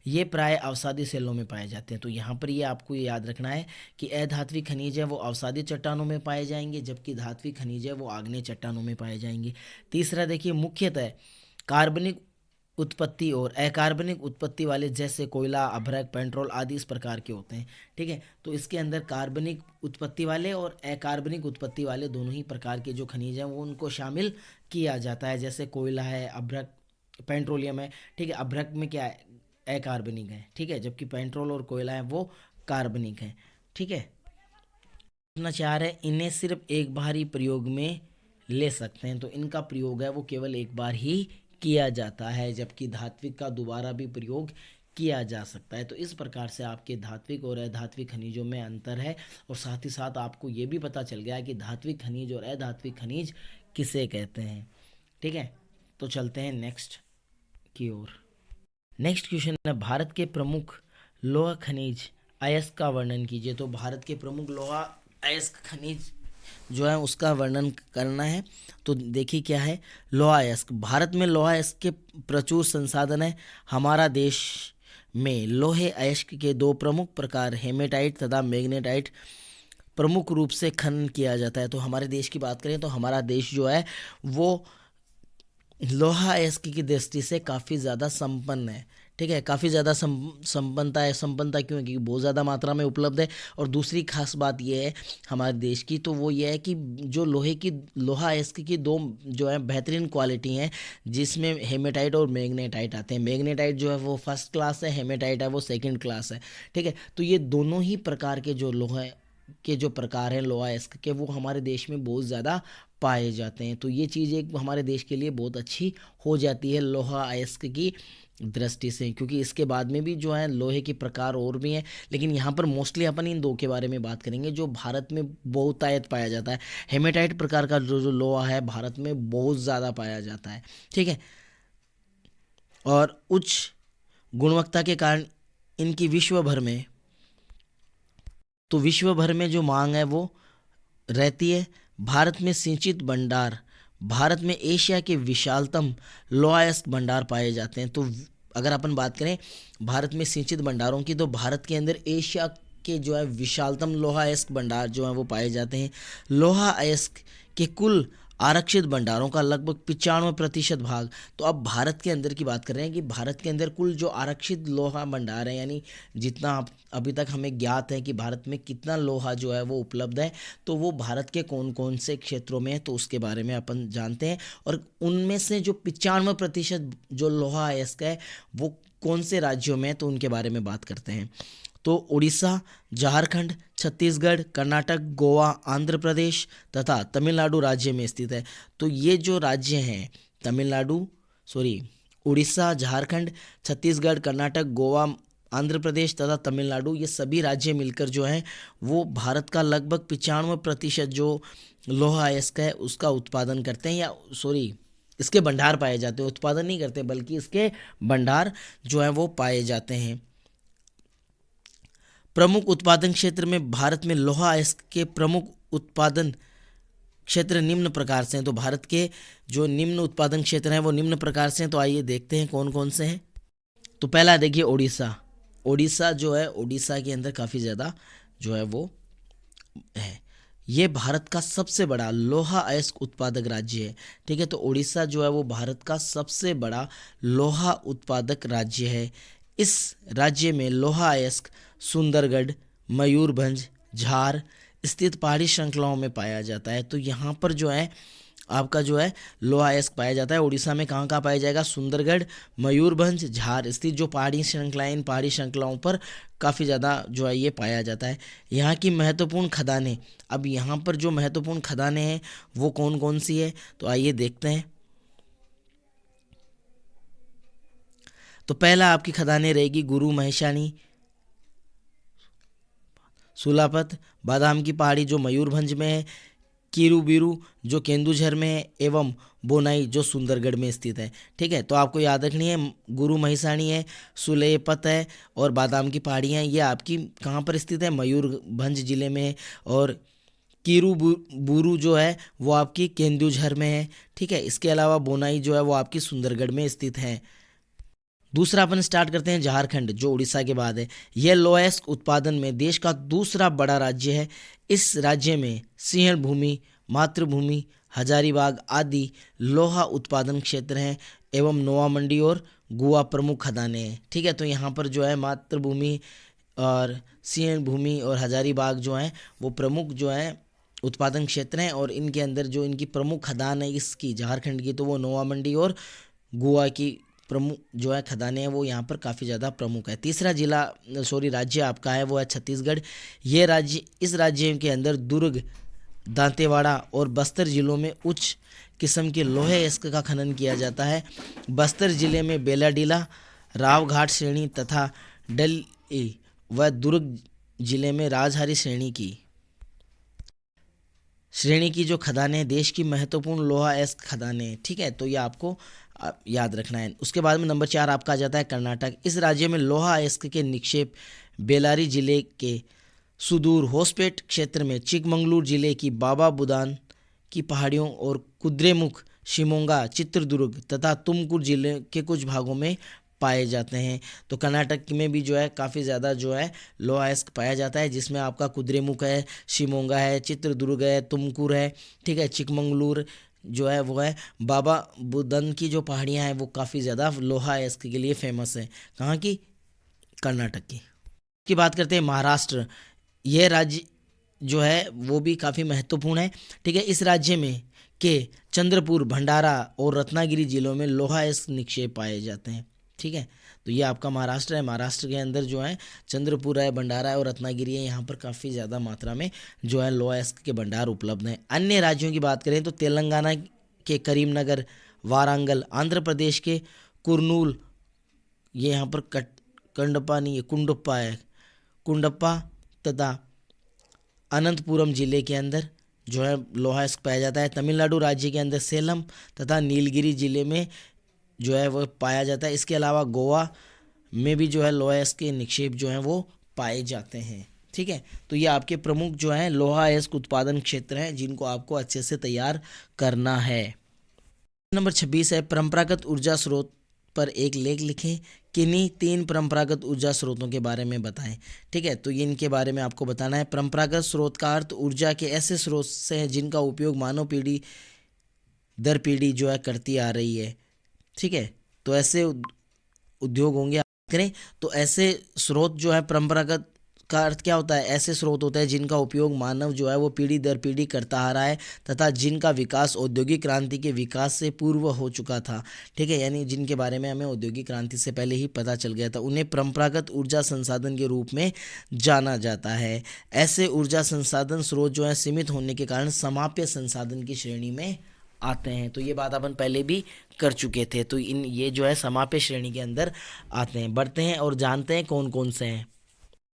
S1: ये प्राय अवसादी सेलों में पाए जाते हैं। तो यहाँ पर ये आपको ये याद रखना है कि अधात्विक खनिज है वो अवसादी चट्टानों में पाए जाएंगे, जबकि धात्विक खनिज है वो आग्नेय चट्टानों में पाए जाएंगे। तीसरा देखिए, मुख्यतः कार्बनिक उत्पत्ति और अकार्बनिक उत्पत्ति वाले जैसे कोयला, अभ्रक, पेट्रोल आदि इस प्रकार के होते हैं, ठीक है। तो इसके अंदर कार्बनिक उत्पत्ति वाले और अकार्बनिक उत्पत्ति वाले दोनों ही प्रकार के जो खनिज हैं वो उनको शामिल किया जाता है। जैसे कोयला है, अभ्रक, पेट्रोलियम है, ठीक है। अभ्रक में क्या है, अकार्बनिक है, ठीक है, जबकि पेट्रोल और कोयला है वो कार्बनिक है, ठीक है। अपना 4 है, इन्हें सिर्फ एक बार ही प्रयोग में ले सकते हैं, तो इनका प्रयोग है वो केवल एक बार ही किया जाता है, जबकि धात्विक का दोबारा भी प्रयोग किया जा सकता है। तो इस प्रकार से आपके धात्विक और अधात्विक खनिजों में अंतर है, और साथ ही साथ आपको ये भी पता चल गया कि धात्विक खनिज और अधात्विक खनिज किसे कहते हैं। ठीक है, तो चलते हैं नेक्स्ट की ओर। नेक्स्ट क्वेश्चन है, भारत के प्रमुख लौह खनिज अयस्क का वर्णन कीजिए। तो भारत के प्रमुख लौह अयस्क खनिज जो है उसका वर्णन करना है। तो देखिए क्या है, लौह अयस्क। भारत में लौह अयस्क के प्रचुर संसाधन है। हमारा देश में लोहे अयस्क के दो प्रमुख प्रकार हेमेटाइट तथा मैग्नेटाइट प्रमुख रूप से खनन किया जाता है। तो हमारे देश की बात करें तो हमारा देश जो है वो लोहा अयस्क की दृष्टि से काफ़ी ज़्यादा संपन्न है। ठीक है, काफ़ी ज़्यादा संपन्नता है। संपन्नता क्यों है? क्योंकि बहुत ज़्यादा मात्रा में उपलब्ध है। और दूसरी खास बात यह है हमारे देश की, तो वो ये है कि जो लोहा अयस्क की दो जो है बेहतरीन क्वालिटी हैं, जिसमें हेमेटाइट और मैग्नेटाइट आते हैं। मैग्नेटाइट जो है वो फर्स्ट क्लास है, हेमेटाइट है वो सेकेंड क्लास है। ठीक है, तो ये दोनों ही प्रकार के जो लोहा के जो प्रकार हैं लोहा अयस्क के, वो हमारे देश में बहुत ज़्यादा पाए जाते हैं। तो ये चीज़ एक हमारे देश के लिए बहुत अच्छी हो जाती है लोहा अयस्क की दृष्टि से, क्योंकि इसके बाद में भी जो है लोहे के प्रकार और भी हैं, लेकिन यहाँ पर मोस्टली अपन इन दो के बारे में बात करेंगे जो भारत में बहुतायत पाया जाता है। हेमेटाइट प्रकार का जो लोहा है भारत में बहुत ज़्यादा पाया जाता है। ठीक है, और उच्च गुणवत्ता के कारण इनकी विश्व भर में जो मांग है वो रहती है। भारत में सिंचित भंडार, भारत में एशिया के विशालतम लोहा अयस्क भंडार पाए जाते हैं। तो अगर अपन बात करें भारत में सिंचित भंडारों की, तो भारत के अंदर एशिया के जो है विशालतम लोहा अयस्क भंडार जो है वो पाए जाते हैं। लोहा अयस्क के कुल आरक्षित भंडारों का लगभग 95% भाग, तो अब भारत के अंदर की बात कर रहे हैं कि भारत के अंदर कुल जो आरक्षित लोहा भंडार है, यानी जितना अभी तक हमें ज्ञात है कि भारत में कितना लोहा जो है वो उपलब्ध है, तो वो भारत के कौन कौन से क्षेत्रों में है, तो उसके बारे में अपन जानते हैं। और उनमें से जो 95% जो लोहा अयस्क है वो कौन से राज्यों में है, तो उनके बारे में बात करते हैं। तो उड़ीसा, झारखंड, छत्तीसगढ़, कर्नाटक, गोवा, आंध्र प्रदेश तथा तमिलनाडु राज्य में स्थित है। तो ये जो राज्य हैं उड़ीसा, झारखंड, छत्तीसगढ़, कर्नाटक, गोवा, आंध्र प्रदेश तथा तमिलनाडु, ये सभी राज्य मिलकर जो हैं वो भारत का लगभग 95% जो लोहा अयस्क है उसका उत्पादन करते हैं, या इसके भंडार पाए जाते हैं। उत्पादन नहीं करते बल्कि इसके भंडार जो है वो पाए जाते हैं। प्रमुख उत्पादन क्षेत्र में भारत में लोहा अयस्क के प्रमुख उत्पादन क्षेत्र निम्न प्रकार से हैं। तो भारत के जो निम्न उत्पादन क्षेत्र हैं वो निम्न प्रकार से हैं। तो आइए देखते हैं कौन कौन से हैं। तो पहला देखिए उड़ीसा। उड़ीसा जो है, उड़ीसा के अंदर काफ़ी ज़्यादा जो है वो है। ये भारत का सबसे बड़ा लोहा अयस्क उत्पादक राज्य है। ठीक है, तो उड़ीसा जो है वो भारत का सबसे बड़ा लोहा उत्पादक राज्य है। इस राज्य में लोहा अयस्क सुंदरगढ़, मयूरभंज, झार स्थित पहाड़ी श्रृंखलाओं में पाया जाता है। तो यहाँ पर जो है आपका जो है लोहा अयस्क पाया जाता है। उड़ीसा में कहाँ कहाँ पाया जाएगा? सुंदरगढ़, मयूरभंज, झार स्थित जो पहाड़ी श्रृंखलाएं, इन पहाड़ी श्रृंखलाओं पर काफ़ी ज़्यादा जो है ये पाया जाता है। यहाँ की महत्वपूर्ण खदानें, अब यहाँ पर जो महत्वपूर्ण खदानें हैं वो कौन कौन सी है, तो आइए देखते हैं। तो पहला आपकी खदानें रहेगी गुरु महेशानी, सुलापत, बादाम की पहाड़ी जो मयूरभंज में है, कीरूबीरू जो केंदुझर में है, एवं बोनाई जो सुंदरगढ़ में स्थित है। ठीक है, तो आपको याद रखनी है गुरु महिसाणी है, सुलेपत है और बादाम की पहाड़ियाँ, ये आपकी कहाँ पर स्थित है? मयूरभंज जिले में है। और कीरूबूरू जो है वो आपकी केंदुझर में है। ठीक है, इसके अलावा बोनाई जो है वो आपकी सुंदरगढ़ में स्थित है। दूसरा अपन स्टार्ट करते हैं झारखंड, जो उड़ीसा के बाद है। यह लोहा अयस्क उत्पादन में देश का दूसरा बड़ा राज्य है। इस राज्य में सिंहण भूमि, मातृभूमि, हजारीबाग आदि लोहा उत्पादन क्षेत्र हैं एवं नोवा मंडी और गुआ प्रमुख खदानें हैं। ठीक है, तो यहाँ पर जो है मातृभूमि और सिंहण भूमि और हजारीबाग जो हैं वो प्रमुख जो हैं उत्पादन क्षेत्र हैं, और इनके अंदर जो इनकी प्रमुख खदान है इसकी झारखंड की, तो वो नोवा मंडी और गुआ की प्रमुख जो है खदानें हैं वो यहाँ पर काफ़ी ज़्यादा प्रमुख है। तीसरा राज्य आपका है वो है छत्तीसगढ़। इस राज्य के अंदर दुर्ग, दांतेवाड़ा और बस्तर जिलों में उच्च किस्म के लोहे अयस्क का खनन किया जाता है। बस्तर जिले में बेलाडीला, रावघाट श्रेणी तथा डलई व दुर्ग जिले में राजहारी श्रेणी की जो खदानें देश की महत्वपूर्ण लोहा अयस्क खदानें, ठीक है। तो ये आपको याद रखना है। उसके बाद में नंबर 4 आपका आ जाता है कर्नाटक। इस राज्य में लोहा अयस्क के निक्षेप बेलारी जिले के सुदूर होसपेट क्षेत्र में, चिकमंगलूर जिले की बाबा बुदान की पहाड़ियों और कुद्रेमुख, शिमोगा, चित्रदुर्ग तथा तुमकुर जिले के कुछ भागों में पाए जाते हैं। तो कर्नाटक में भी जो है काफ़ी ज़्यादा जो है लोहा अयस्क पाया जाता है, जिसमें आपका कुद्रेमुख है, शिमोगा है, चित्रदुर्ग है, तुमकुर है, ठीक है। चिकमंगलूर जो है वो है, बाबा बुदन की जो पहाड़ियाँ हैं वो काफ़ी ज़्यादा लोहा अयस्क के लिए फेमस है। कहाँ की? कर्नाटक की बात करते हैं महाराष्ट्र। यह राज्य जो है वो भी काफ़ी महत्वपूर्ण है, ठीक है। इस राज्य में के चंद्रपुर, भंडारा और रत्नागिरी जिलों में लोहा अयस्क निक्षेप पाए जाते हैं, ठीक है। तो ये आपका महाराष्ट्र है। महाराष्ट्र के अंदर जो है चंद्रपुर है, भंडारा है और रत्नागिरी है। यहाँ पर काफ़ी ज़्यादा मात्रा में जो है लोहा अयस्क के भंडार उपलब्ध हैं। अन्य राज्यों की बात करें तो तेलंगाना के करीमनगर, वारंगल, आंध्र प्रदेश के कुरनूल, ये यहाँ पर कंडप्पा नहीं है, कुंडप्पा है, कुंडप्पा तथा अनंतपुरम जिले के अंदर जो है लोहा अयस्क पाया जाता है। तमिलनाडु राज्य के अंदर सेलम तथा नीलगिरी जिले में जो है वो पाया जाता है। इसके अलावा गोवा में भी जो है लोहा अयस्क के निक्षेप जो हैं वो पाए जाते हैं, ठीक है। तो ये आपके प्रमुख जो हैं लोहा अयस्क उत्पादन क्षेत्र हैं, जिनको आपको अच्छे से तैयार करना है। नंबर 26 है परंपरागत ऊर्जा स्रोत पर एक लेख लिखें। किन्हीं 3 परंपरागत ऊर्जा स्रोतों के बारे में बताएं, ठीक है। तो ये इनके बारे में आपको बताना है। परंपरागत स्रोत का अर्थ ऊर्जा के ऐसे स्रोत से है जिनका उपयोग मानव पीढ़ी दर पीढ़ी जो है करती आ रही है, ठीक है। तो ऐसे उद्योग होंगे करें तो ऐसे स्रोत जो है, परंपरागत का अर्थ क्या होता है? ऐसे स्रोत होते हैं जिनका उपयोग मानव जो है वो पीढ़ी दर पीढ़ी करता आ रहा है तथा जिनका विकास औद्योगिक क्रांति के विकास से पूर्व हो चुका था, ठीक है। यानी जिनके बारे में हमें औद्योगिक क्रांति से पहले ही पता चल गया था, उन्हें परंपरागत ऊर्जा संसाधन के रूप में जाना जाता है। ऐसे ऊर्जा संसाधन स्रोत जो है सीमित होने के कारण समाप्य संसाधन की श्रेणी में आते हैं। तो ये बात अपन पहले भी कर चुके थे। तो ये जो है समाप्य श्रेणी के अंदर आते हैं। बढ़ते हैं और जानते हैं कौन कौन से हैं।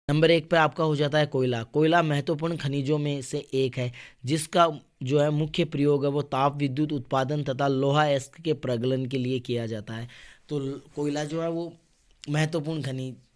S1: नंबर 1 पे आपका हो जाता है कोयला। कोयला महत्वपूर्ण खनिजों में से एक है जिसका जो है मुख्य प्रयोग है वो ताप विद्युत उत्पादन तथा लोहा अयस्क के प्रगलन के लिए किया जाता है। तो कोयला जो है वो महत्वपूर्ण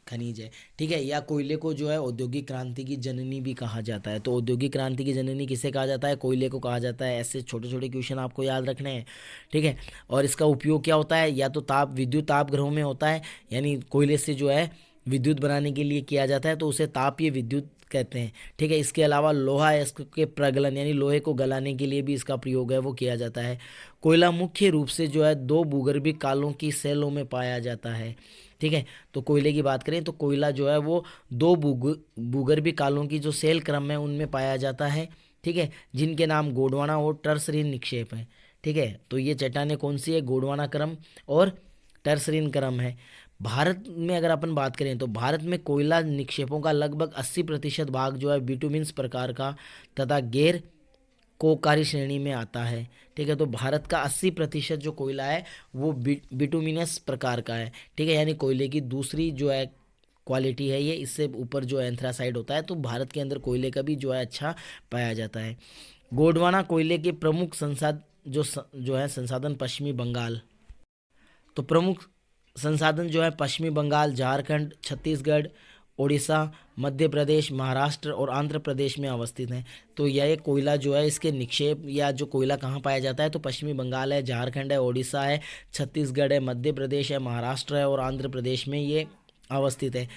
S1: खनिज है, ठीक है। या कोयले को जो है औद्योगिक क्रांति की जननी भी कहा जाता है। तो औद्योगिक क्रांति की जननी किसे कहा जाता है? कोयले को कहा जाता है। ऐसे छोटे छोटे क्वेश्चन आपको याद रखने हैं, ठीक है। और इसका उपयोग क्या होता है? या तो विद्युत ताप गृहों में होता है, यानी कोयले से जो है विद्युत बनाने के लिए किया जाता है, तो उसे तापीय विद्युत कहते हैं, ठीक है। इसके अलावा लोहा अयस्क के प्रगलन यानी लोहे को गलाने के लिए भी इसका प्रयोग है वो किया जाता है। कोयला मुख्य रूप से जो है 2 भूगर्भीय कालों की सेलों में पाया जाता है, ठीक है। तो कोयले की बात करें तो कोयला जो है वो 2 भूगर्भीय कालों की जो सेल क्रम है उनमें पाया जाता है, ठीक है, जिनके नाम गोंडवाना और टर्सरीन निक्षेप हैं, ठीक है। तो ये चट्टानें कौन सी है? गोंडवाना क्रम और टर्सरीन क्रम है। भारत में अगर अपन बात करें तो भारत में कोयला निक्षेपों का लगभग 80% भाग जो है बिटुमिन्स प्रकार का तथा गैर कोकारी श्रेणी में आता है, ठीक है। तो भारत का 80% जो कोयला है वो बिटुमिनस प्रकार का है, ठीक है। यानी कोयले की दूसरी जो है क्वालिटी है ये, इससे ऊपर जो एंथ्रासाइड होता है। तो भारत के अंदर कोयले का भी जो है अच्छा पाया जाता है। गोंडवाना कोयले के प्रमुख जो है संसाधन पश्चिमी बंगाल। तो प्रमुख संसाधन जो है पश्चिमी बंगाल, झारखंड, छत्तीसगढ़, उड़ीसा, मध्य प्रदेश, महाराष्ट्र और आंध्र प्रदेश में अवस्थित हैं। तो यह कोयला जो है इसके निक्षेप या जो कोयला कहाँ पाया जाता है? तो पश्चिमी बंगाल है, झारखंड है, उड़ीसा है, छत्तीसगढ़ है, मध्य प्रदेश है, महाराष्ट्र है और आंध्र प्रदेश में ये अवस्थित है।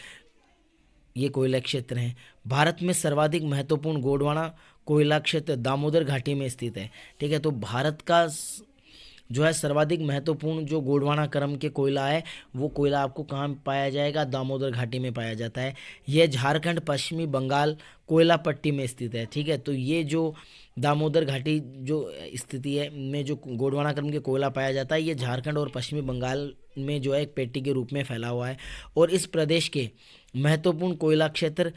S1: ये कोयला क्षेत्र हैं। भारत में सर्वाधिक महत्वपूर्ण गोंडवाना कोयला क्षेत्र दामोदर घाटी में स्थित है, ठीक है। तो भारत का जो है सर्वाधिक महत्वपूर्ण जो गोंडवाना क्रम के कोयला है वो कोयला आपको कहाँ पाया जाएगा, दामोदर घाटी में पाया जाता है। यह झारखंड पश्चिमी बंगाल कोयला पट्टी में स्थित है। ठीक है, तो ये जो दामोदर घाटी जो स्थिति है में जो गोंडवाना क्रम के कोयला पाया जाता है, ये झारखंड और पश्चिमी बंगाल में जो है एक पेटी के रूप में फैला हुआ है। और इस प्रदेश के महत्वपूर्ण कोयला क्षेत्र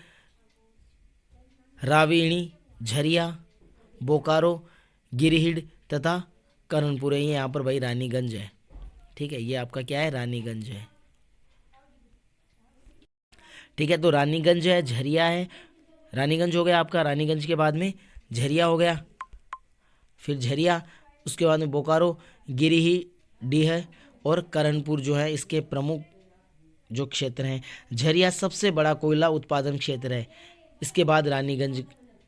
S1: रावीणी, झरिया, बोकारो, गिरिहिड तथा कर्णपुर है। ये यहाँ पर भाई रानीगंज है। ठीक है, ये आपका क्या है, रानीगंज है। ठीक है, तो रानीगंज है, झरिया है, रानीगंज हो गया आपका, रानीगंज के बाद में झरिया हो गया, फिर झरिया, उसके बाद में बोकारो, गिरिडीह है और करणपुर जो है इसके प्रमुख जो क्षेत्र हैं। झरिया सबसे बड़ा कोयला उत्पादन क्षेत्र है, इसके बाद रानीगंज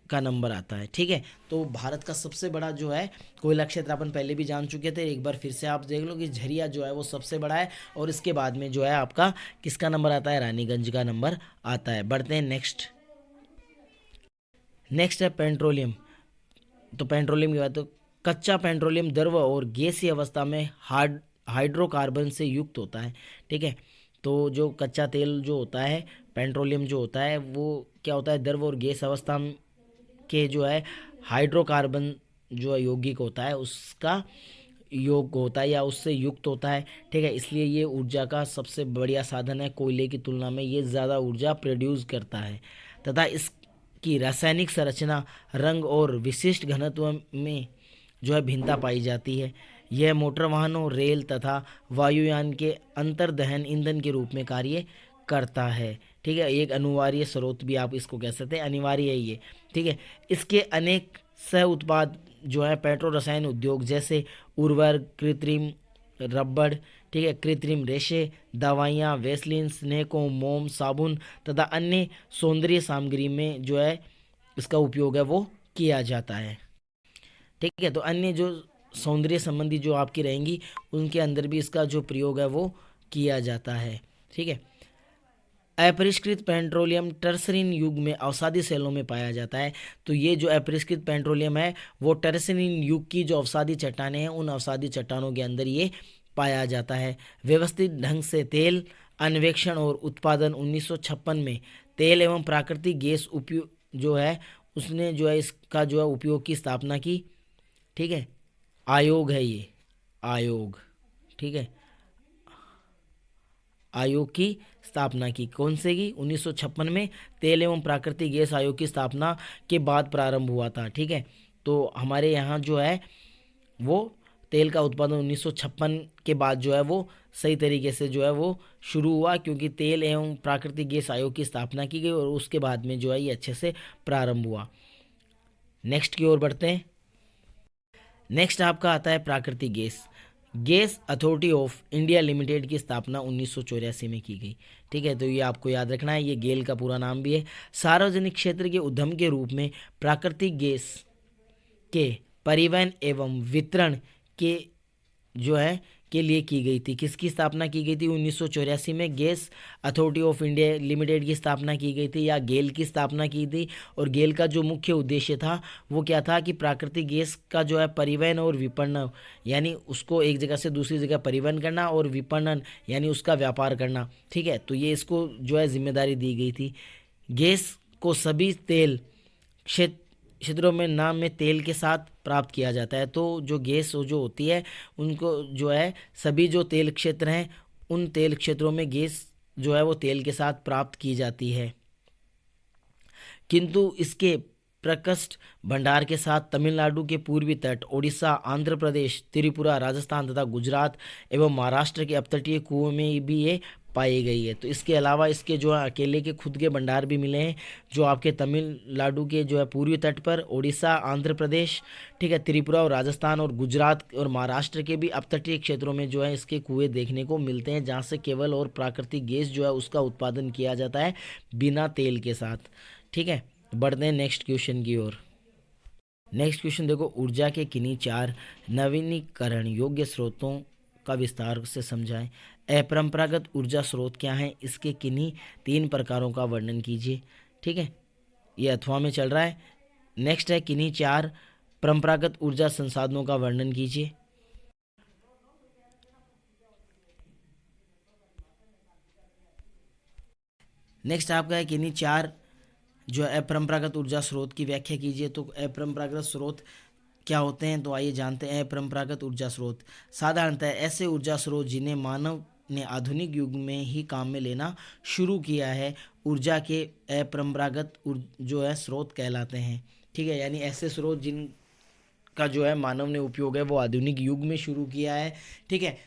S1: का नंबर आता है। ठीक है, तो भारत का सबसे बड़ा जो है कोयला क्षेत्र अपन पहले भी जान चुके थे, एक बार फिर से आप देख लो कि झरिया जो है वो सबसे बड़ा है और इसके बाद में जो है आपका किसका नंबर आता है, रानीगंज का नंबर आता है। बढ़ते हैं नेक्स्ट। नेक्स्ट है पेट्रोलियम। तो पेट्रोलियम की बात, तो कच्चा पेट्रोलियम द्रव और गैसीय अवस्था में हाइड्रोकार्बन से युक्त होता है। ठीक है, तो जो कच्चा तेल जो होता है, पेट्रोलियम जो होता है वो क्या होता है, द्रव और गैस अवस्था के जो है हाइड्रोकार्बन जो है यौगिक होता है उसका योग होता है या उससे युक्त होता है। ठीक है, इसलिए ये ऊर्जा का सबसे बढ़िया साधन है। कोयले की तुलना में ये ज़्यादा ऊर्जा प्रोड्यूस करता है तथा इसकी रासायनिक संरचना, रंग और विशिष्ट घनत्व में जो है भिन्नता पाई जाती है। यह मोटर वाहनों, रेल तथा वायुयान के अंतर्दहन ईंधन के रूप में कार्य करता है। ठीक है, एक अनिवार्य स्रोत भी आप इसको कह सकते हैं, अनिवार्य है ये। ठीक है, इसके अनेक सह उत्पाद जो है पेट्रो रसायन उद्योग जैसे उर्वरक, कृत्रिम रबड़, ठीक है, कृत्रिम रेशे, दवाइयाँ, वैसलीन, स्नेको, मोम, साबुन तथा अन्य सौंदर्य सामग्री में जो है इसका उपयोग है वो किया जाता है। ठीक है, तो अन्य जो सौंदर्य संबंधी जो आपकी रहेंगी उनके अंदर भी इसका जो प्रयोग है वो किया जाता है। ठीक है, अपरिष्कृत पेट्रोलियम टर्सरीन युग में अवसादी सेलों में पाया जाता है। तो ये जो अपरिष्कृत पेट्रोलियम है वो टर्सरीन युग की जो अवसादी चट्टानें हैं उन अवसादी चट्टानों के अंदर ये पाया जाता है। व्यवस्थित ढंग से तेल अन्वेषण और उत्पादन 1956 में तेल एवं प्राकृतिक गैस उपयोग जो है उसने जो है इसका जो है उपयोग की स्थापना की। ठीक है, आयोग है ये, आयोग। ठीक है, आयोग की स्थापना की, कौन से की, 1956 में तेल एवं प्राकृतिक गैस आयोग की स्थापना के बाद प्रारंभ हुआ था। ठीक है, तो हमारे यहाँ जो है वो तेल का उत्पादन 1956 के बाद जो है वो सही तरीके से जो है वो शुरू हुआ, क्योंकि तेल एवं प्राकृतिक गैस आयोग की स्थापना की गई और उसके बाद में जो है ये अच्छे से प्रारंभ हुआ। नेक्स्ट की ओर बढ़ते हैं। नेक्स्ट आपका आता है प्राकृतिक gas. Gas authority of India limited की स्थापना 1984 में की गई। ठीक है, तो ये आपको याद रखना है, ये गेल का पूरा नाम भी है। सार्वजनिक क्षेत्र के उद्यम के रूप में प्राकृतिक गैस के परिवहन एवं वितरण के जो है के लिए की गई थी। किसकी स्थापना की गई थी, 1984 में gas authority of India limited की स्थापना की गई थी या गेल की स्थापना की थी। और गेल का जो मुख्य उद्देश्य था वो क्या था कि प्राकृतिक गैस का जो है परिवहन और विपणन, यानी उसको एक जगह से दूसरी जगह परिवहन करना और विपणन यानी उसका व्यापार करना। ठीक है, तो ये इसको जो है जिम्मेदारी दी गई थी। गैस को सभी तेल क्षेत्रों में नाम में तेल के साथ प्राप्त किया जाता है। तो जो गैस जो होती है उनको जो है सभी जो तेल क्षेत्र हैं उन तेल क्षेत्रों में गैस जो है वो तेल के साथ प्राप्त की जाती है, किंतु इसके प्रकृष्ट भंडार के साथ तमिलनाडु के पूर्वी तट, ओडिशा, आंध्र प्रदेश, त्रिपुरा, राजस्थान तथा गुजरात एवं महाराष्ट्र के अपतटीय कुओं में भी ये पाई गई है। तो इसके अलावा इसके जो है अकेले के खुद के भंडार भी मिले हैं जो आपके तमिलनाडु के जो है पूर्वी तट पर, ओडिशा, आंध्र प्रदेश, ठीक है, त्रिपुरा और राजस्थान और गुजरात और महाराष्ट्र के भी अपतटीय क्षेत्रों में जो है इसके कुएं देखने को मिलते हैं, जहाँ से केवल और प्राकृतिक गैस जो है उसका उत्पादन किया जाता है बिना तेल के साथ। ठीक है, बढ़ते हैं नेक्स्ट क्वेश्चन की ओर। नेक्स्ट क्वेश्चन देखो, ऊर्जा के किन्हीं 4 नवीनीकरण योग्य स्रोतों का विस्तार से समझाएं। अपरंपरागत ऊर्जा स्रोत क्या हैं, इसके किन्हीं 3 प्रकारों का वर्णन कीजिए। ठीक है, ये अथवा में चल रहा है। नेक्स्ट है किन्हीं 4 परंपरागत ऊर्जा संसाधनों का वर्णन कीजिए। नेक्स्ट आपका है कि इन्हीं 4 जो है अपरंपरागत ऊर्जा स्रोत की व्याख्या कीजिए। तो अपरंपरागत स्रोत क्या होते हैं, तो आइए जानते हैं। अपरंपरागत ऊर्जा स्रोत साधारणतः ऐसे ऊर्जा स्रोत जिन्हें मानव ने आधुनिक युग में ही काम में लेना शुरू किया है, ऊर्जा के अपरंपरागत जो है स्रोत कहलाते हैं। ठीक है, यानी ऐसे स्रोत जिनका जो है मानव ने उपयोग है वो आधुनिक युग में शुरू किया है। ठीक है,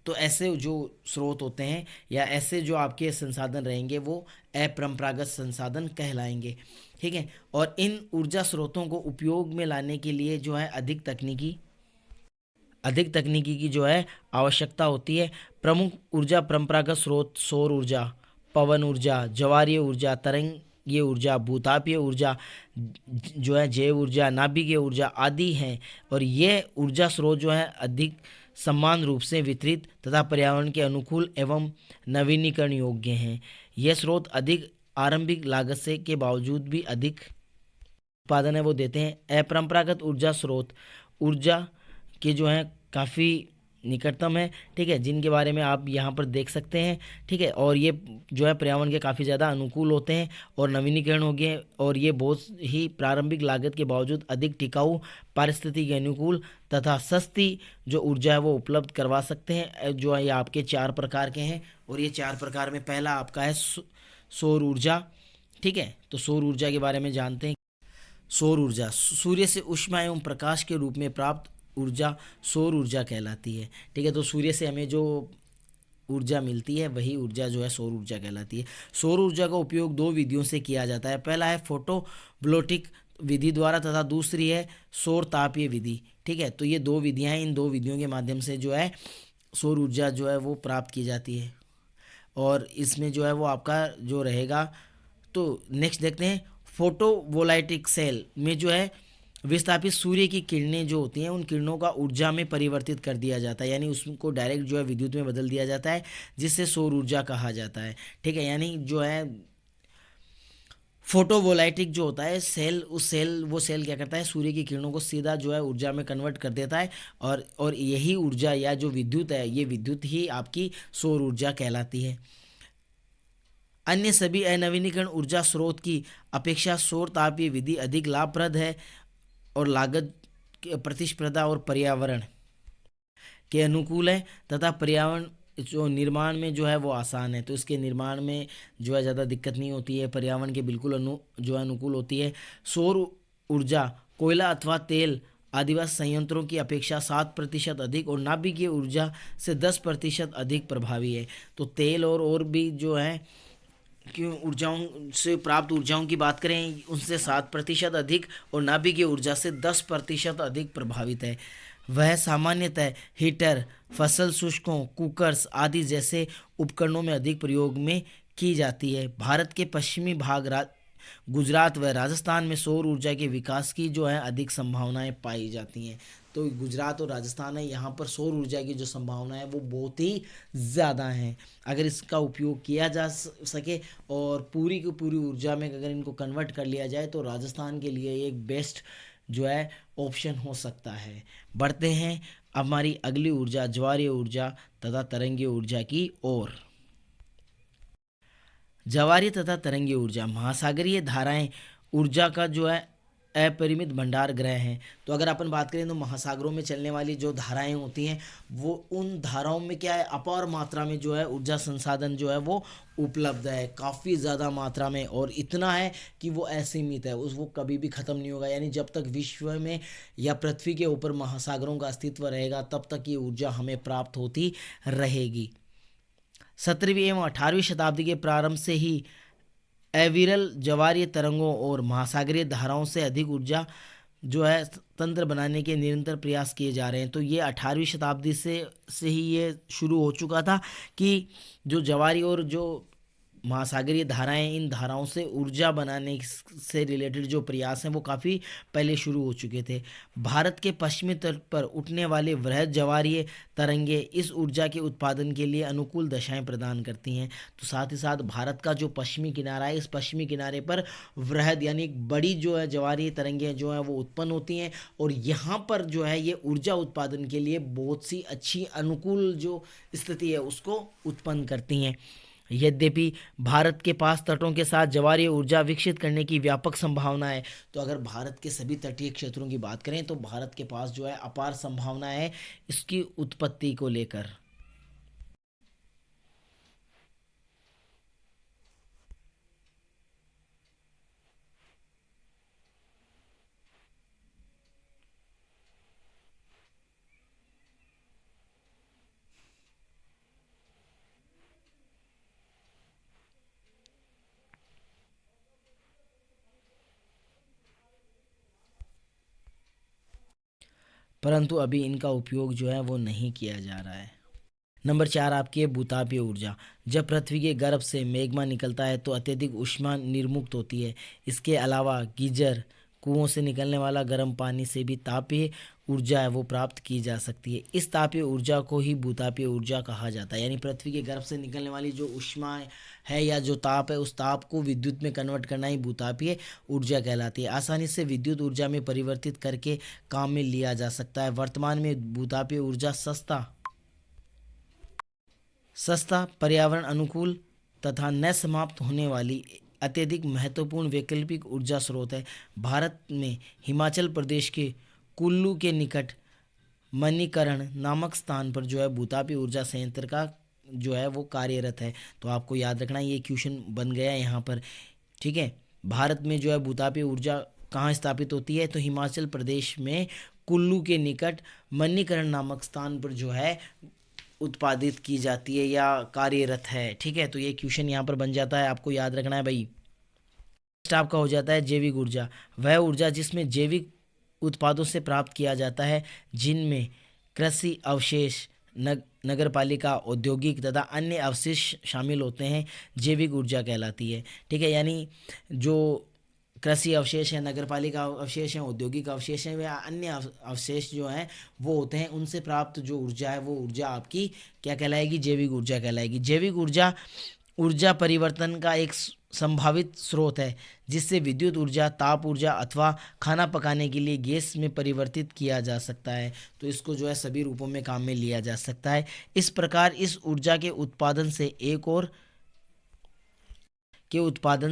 S1: तो ऐसे जो स्रोत होते हैं या ऐसे जो आपके संसाधन रहेंगे वो अपरंपरागत संसाधन कहलाएंगे। ठीक है, और इन ऊर्जा स्रोतों को उपयोग में लाने के लिए जो है अधिक तकनीकी की जो है आवश्यकता होती है। प्रमुख ऊर्जा परंपरागत स्रोत सौर ऊर्जा, पवन ऊर्जा, ज्वारीय ऊर्जा, तरंगीय ऊर्जा, भूतापीय ऊर्जा, जो है जैव ऊर्जा, नाभिकीय ऊर्जा आदि हैं। और ये ऊर्जा स्रोत जो है अधिक समान रूप से वितरित तथा पर्यावरण के अनुकूल एवं नवीनीकरण योग्य हैं। ये स्रोत अधिक आरंभिक लागत से के बावजूद भी अधिक उत्पादन है वो देते हैं। अपरंपरागत ऊर्जा स्रोत ऊर्जा के जो हैं काफ़ी निकटतम है। ठीक है, जिनके बारे में आप यहाँ पर देख सकते हैं। ठीक है, और ये जो है पर्यावरण के काफ़ी ज़्यादा अनुकूल होते हैं और नवीनीकरण हो गए, और ये बहुत ही प्रारंभिक लागत के बावजूद अधिक टिकाऊ, पारिस्थितिक अनुकूल तथा सस्ती जो ऊर्जा है वो उपलब्ध करवा सकते हैं। जो है ये आपके 4 प्रकार के हैं, और ये 4 प्रकार में पहला आपका है सौर ऊर्जा। ठीक है, तो सौर ऊर्जा के बारे में जानते हैं। सौर ऊर्जा सूर्य से ऊष्मा एवं प्रकाश के रूप में प्राप्त ऊर्जा सौर ऊर्जा कहलाती है। ठीक है, तो सूर्य से हमें जो ऊर्जा मिलती है वही ऊर्जा जो है सौर ऊर्जा कहलाती है। सौर ऊर्जा का उपयोग 2 विधियों से किया जाता है। पहला है फोटोवोल्टिक विधि द्वारा तथा दूसरी है सौर तापीय विधि। ठीक है, तो ये 2 विधियाँ हैं, इन 2 विधियों के माध्यम से जो है सौर ऊर्जा जो है वो प्राप्त की जाती है। और इसमें जो है वो आपका जो रहेगा, तो नेक्स्ट देखते हैं। फोटोवोल्टाइक सेल में जो है विस्थापित सूर्य की किरणें जो होती हैं उन किरणों का ऊर्जा में परिवर्तित कर दिया जाता है, यानी उसको डायरेक्ट जो है विद्युत में बदल दिया जाता है, जिससे सौर ऊर्जा कहा जाता है। ठीक है, यानी जो है फोटोवोल्टाइक जो होता है सेल, वो सेल क्या करता है, सूर्य की किरणों को सीधा जो है ऊर्जा में कन्वर्ट कर देता है, और यही ऊर्जा या जो विद्युत है ये विद्युत ही आपकी सौर ऊर्जा कहलाती है। अन्य सभी अनवीनीकरण ऊर्जा स्रोत की अपेक्षा सौर तापीय विधि अधिक लाभप्रद है और लागत प्रतिस्पर्धा और पर्यावरण के अनुकूल है, तथा पर्यावरण जो निर्माण में जो है वो आसान है। तो इसके निर्माण में जो है ज़्यादा दिक्कत नहीं होती है, पर्यावरण के बिल्कुल जो है अनुकूल होती है। सौर ऊर्जा कोयला अथवा तेल आदिवासी संयंत्रों की अपेक्षा 7% अधिक और नाभिकीय ऊर्जा से 10% अधिक प्रभावी है। तो तेल और भी जो है कि ऊर्जाओं से प्राप्त ऊर्जाओं की बात करें उनसे 7% अधिक और नाभिकीय ऊर्जा से 10% अधिक प्रभावित है। वह सामान्यतः हीटर, फसल शुष्कों, कुकर्स आदि जैसे उपकरणों में अधिक प्रयोग में की जाती है। भारत के पश्चिमी भाग गुजरात व राजस्थान में सौर ऊर्जा के विकास की जो है अधिक संभावनाएं पाई जाती हैं। तो गुजरात और राजस्थान है, यहाँ पर सौर ऊर्जा की जो संभावना है वो बहुत ही ज़्यादा है। अगर इसका उपयोग किया जा सके और पूरी की पूरी ऊर्जा में अगर इनको कन्वर्ट कर लिया जाए तो राजस्थान के लिए एक बेस्ट जो है ऑप्शन हो सकता है। बढ़ते हैं हमारी अगली ऊर्जा ज्वारीय ऊर्जा तथा तरंगीय ऊर्जा की ओर। ज्वारीय तथा तरंगीय ऊर्जा महासागरीय धाराएं ऊर्जा का जो है अपरिमित भंडार ग्रह हैं। तो अगर अपन बात करें तो महासागरों में चलने वाली जो धाराएं होती हैं वो उन धाराओं में क्या है अपार मात्रा में जो है ऊर्जा संसाधन जो है वो उपलब्ध है, काफ़ी ज़्यादा मात्रा में, और इतना है कि वो असीमित है, वो कभी भी ख़त्म नहीं होगा। यानी जब तक विश्व में या पृथ्वी के ऊपर महासागरों का अस्तित्व रहेगा तब तक ये ऊर्जा हमें प्राप्त होती रहेगी। 17वीं एवं 18वीं शताब्दी के प्रारंभ से ही अविरल ज्वारीय तरंगों और महासागरीय धाराओं से अधिक ऊर्जा जो है तंत्र बनाने के निरंतर प्रयास किए जा रहे हैं। तो ये 18वीं शताब्दी से ही ये शुरू हो चुका था कि जो ज्वारीय और जो महासागरीय धाराएं, इन धाराओं से ऊर्जा बनाने से रिलेटेड जो प्रयास हैं वो काफ़ी पहले शुरू हो चुके थे। भारत के पश्चिमी तट पर उठने वाले वृहद ज्वारीय तरंगे इस ऊर्जा के उत्पादन के लिए अनुकूल दशाएं प्रदान करती हैं। तो साथ ही साथ भारत का जो पश्चिमी किनारा है, इस पश्चिमी किनारे पर वृहद यानी एक बड़ी जो है ज्वारीय तरंगे जो हैं वो उत्पन्न होती हैं, और यहाँ पर जो है ये ऊर्जा उत्पादन के लिए बहुत सी अच्छी अनुकूल जो स्थिति है उसको उत्पन्न करती हैं। यद्यपि भारत के पास तटों के साथ ज्वारीय ऊर्जा विकसित करने की व्यापक संभावना है। तो अगर भारत के सभी तटीय क्षेत्रों की बात करें तो भारत के पास जो है अपार संभावना है इसकी उत्पत्ति को लेकर। परंतु अभी इनका उपयोग जो है वो नहीं किया जा रहा है। नंबर 4 आपकी है भूतापीय ऊर्जा। जब पृथ्वी के गर्भ से मैग्मा निकलता है तो अत्यधिक ऊष्मा निर्मुक्त होती है। इसके अलावा गीजर, कुओं से निकलने वाला गर्म पानी से भी तापीय ऊर्जा है वो प्राप्त की जा सकती है। इस तापीय ऊर्जा को ही भूतापीय ऊर्जा कहा जाता है। यानी पृथ्वी के गर्भ से निकलने वाली जो ऊष्मा है या जो ताप है, उस ताप को विद्युत में कन्वर्ट करना ही भूतापीय ऊर्जा कहलाती है। आसानी से विद्युत ऊर्जा में परिवर्तित करके काम में लिया जा सकता है। वर्तमान में भूतापीय ऊर्जा सस्ता, पर्यावरण अनुकूल तथा न समाप्त होने वाली अत्यधिक महत्वपूर्ण वैकल्पिक ऊर्जा स्रोत है। भारत में हिमाचल प्रदेश के कुल्लू के निकट मणिकर्ण नामक स्थान पर जो है भूतापीय ऊर्जा संयंत्र का जो है वो कार्यरत है। तो आपको याद रखना ये क्वेश्चन बन गया यहाँ पर, ठीक है। भारत में जो है भूतापीय ऊर्जा कहाँ स्थापित होती है, तो हिमाचल प्रदेश में कुल्लू के निकट मणिकर्ण नामक स्थान पर जो है उत्पादित की जाती है या कार्यरत है, ठीक है। तो ये क्वेश्चन यहाँ पर बन जाता है, आपको याद रखना है भाई। नेक्स्ट आपका हो जाता है जैविक ऊर्जा। वह ऊर्जा जिसमें जैविक उत्पादों से प्राप्त किया जाता है, जिनमें कृषि अवशेष, नगरपालिका, औद्योगिक तथा अन्य अवशेष शामिल होते हैं, जैविक ऊर्जा कहलाती है, ठीक है। यानी जो कृषि अवशेष है, नगरपालिका अवशेष हैं, औद्योगिक अवशेष हैं, वे अन्य अवशेष जो हैं वो होते हैं, उनसे प्राप्त जो ऊर्जा है वो ऊर्जा आपकी क्या कहलाएगी, जैविक ऊर्जा कहलाएगी। जैविक ऊर्जा ऊर्जा परिवर्तन का एक संभावित स्रोत है जिससे विद्युत ऊर्जा, ताप ऊर्जा अथवा खाना पकाने के लिए गैस में परिवर्तित किया जा सकता है। तो इसको जो है सभी रूपों में काम में लिया जा सकता है। इस प्रकार इस ऊर्जा के उत्पादन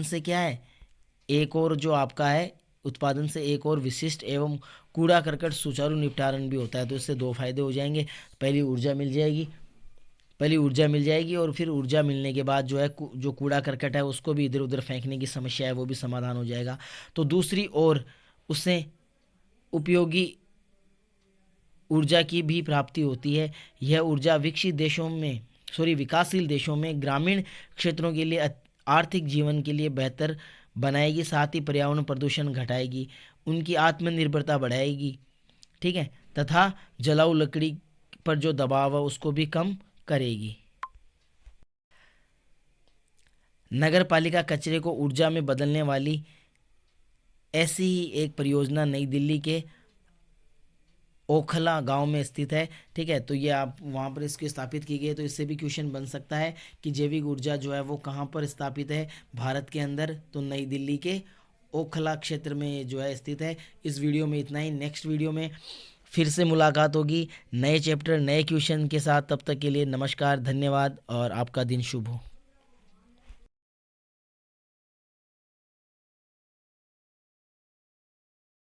S1: से क्या है, एक और जो आपका है उत्पादन से एक और विशिष्ट एवं कूड़ा करकट सुचारू निपटारण भी होता है। तो इससे दो फायदे हो जाएंगे, पहली ऊर्जा मिल जाएगी और फिर ऊर्जा मिलने के बाद जो है जो कूड़ा करकट है उसको भी इधर उधर फेंकने की समस्या है वो भी समाधान हो जाएगा। तो दूसरी ओर उससे उपयोगी ऊर्जा की भी प्राप्ति होती है। यह ऊर्जा विकासशील देशों में ग्रामीण क्षेत्रों के लिए आर्थिक जीवन के लिए बेहतर बनाएगी, साथ ही पर्यावरण प्रदूषण घटाएगी, उनकी आत्मनिर्भरता बढ़ाएगी, ठीक है, तथा जलाऊ लकड़ी पर जो दबाव है उसको भी कम करेगी। नगरपालिका कचरे को ऊर्जा में बदलने वाली ऐसी ही एक परियोजना नई दिल्ली के ओखला गांव में स्थित है, ठीक है। तो ये आप वहाँ पर इसकी स्थापित की गई है। तो इससे भी क्वेश्चन बन सकता है कि जैविक ऊर्जा जो है वो कहाँ पर स्थापित है भारत के अंदर, तो नई दिल्ली के ओखला क्षेत्र में जो है स्थित है। इस वीडियो में इतना ही। नेक्स्ट वीडियो में फिर से मुलाकात होगी नए चैप्टर नए क्वेश्चन के साथ। तब तक के लिए नमस्कार, धन्यवाद और आपका दिन शुभ हो।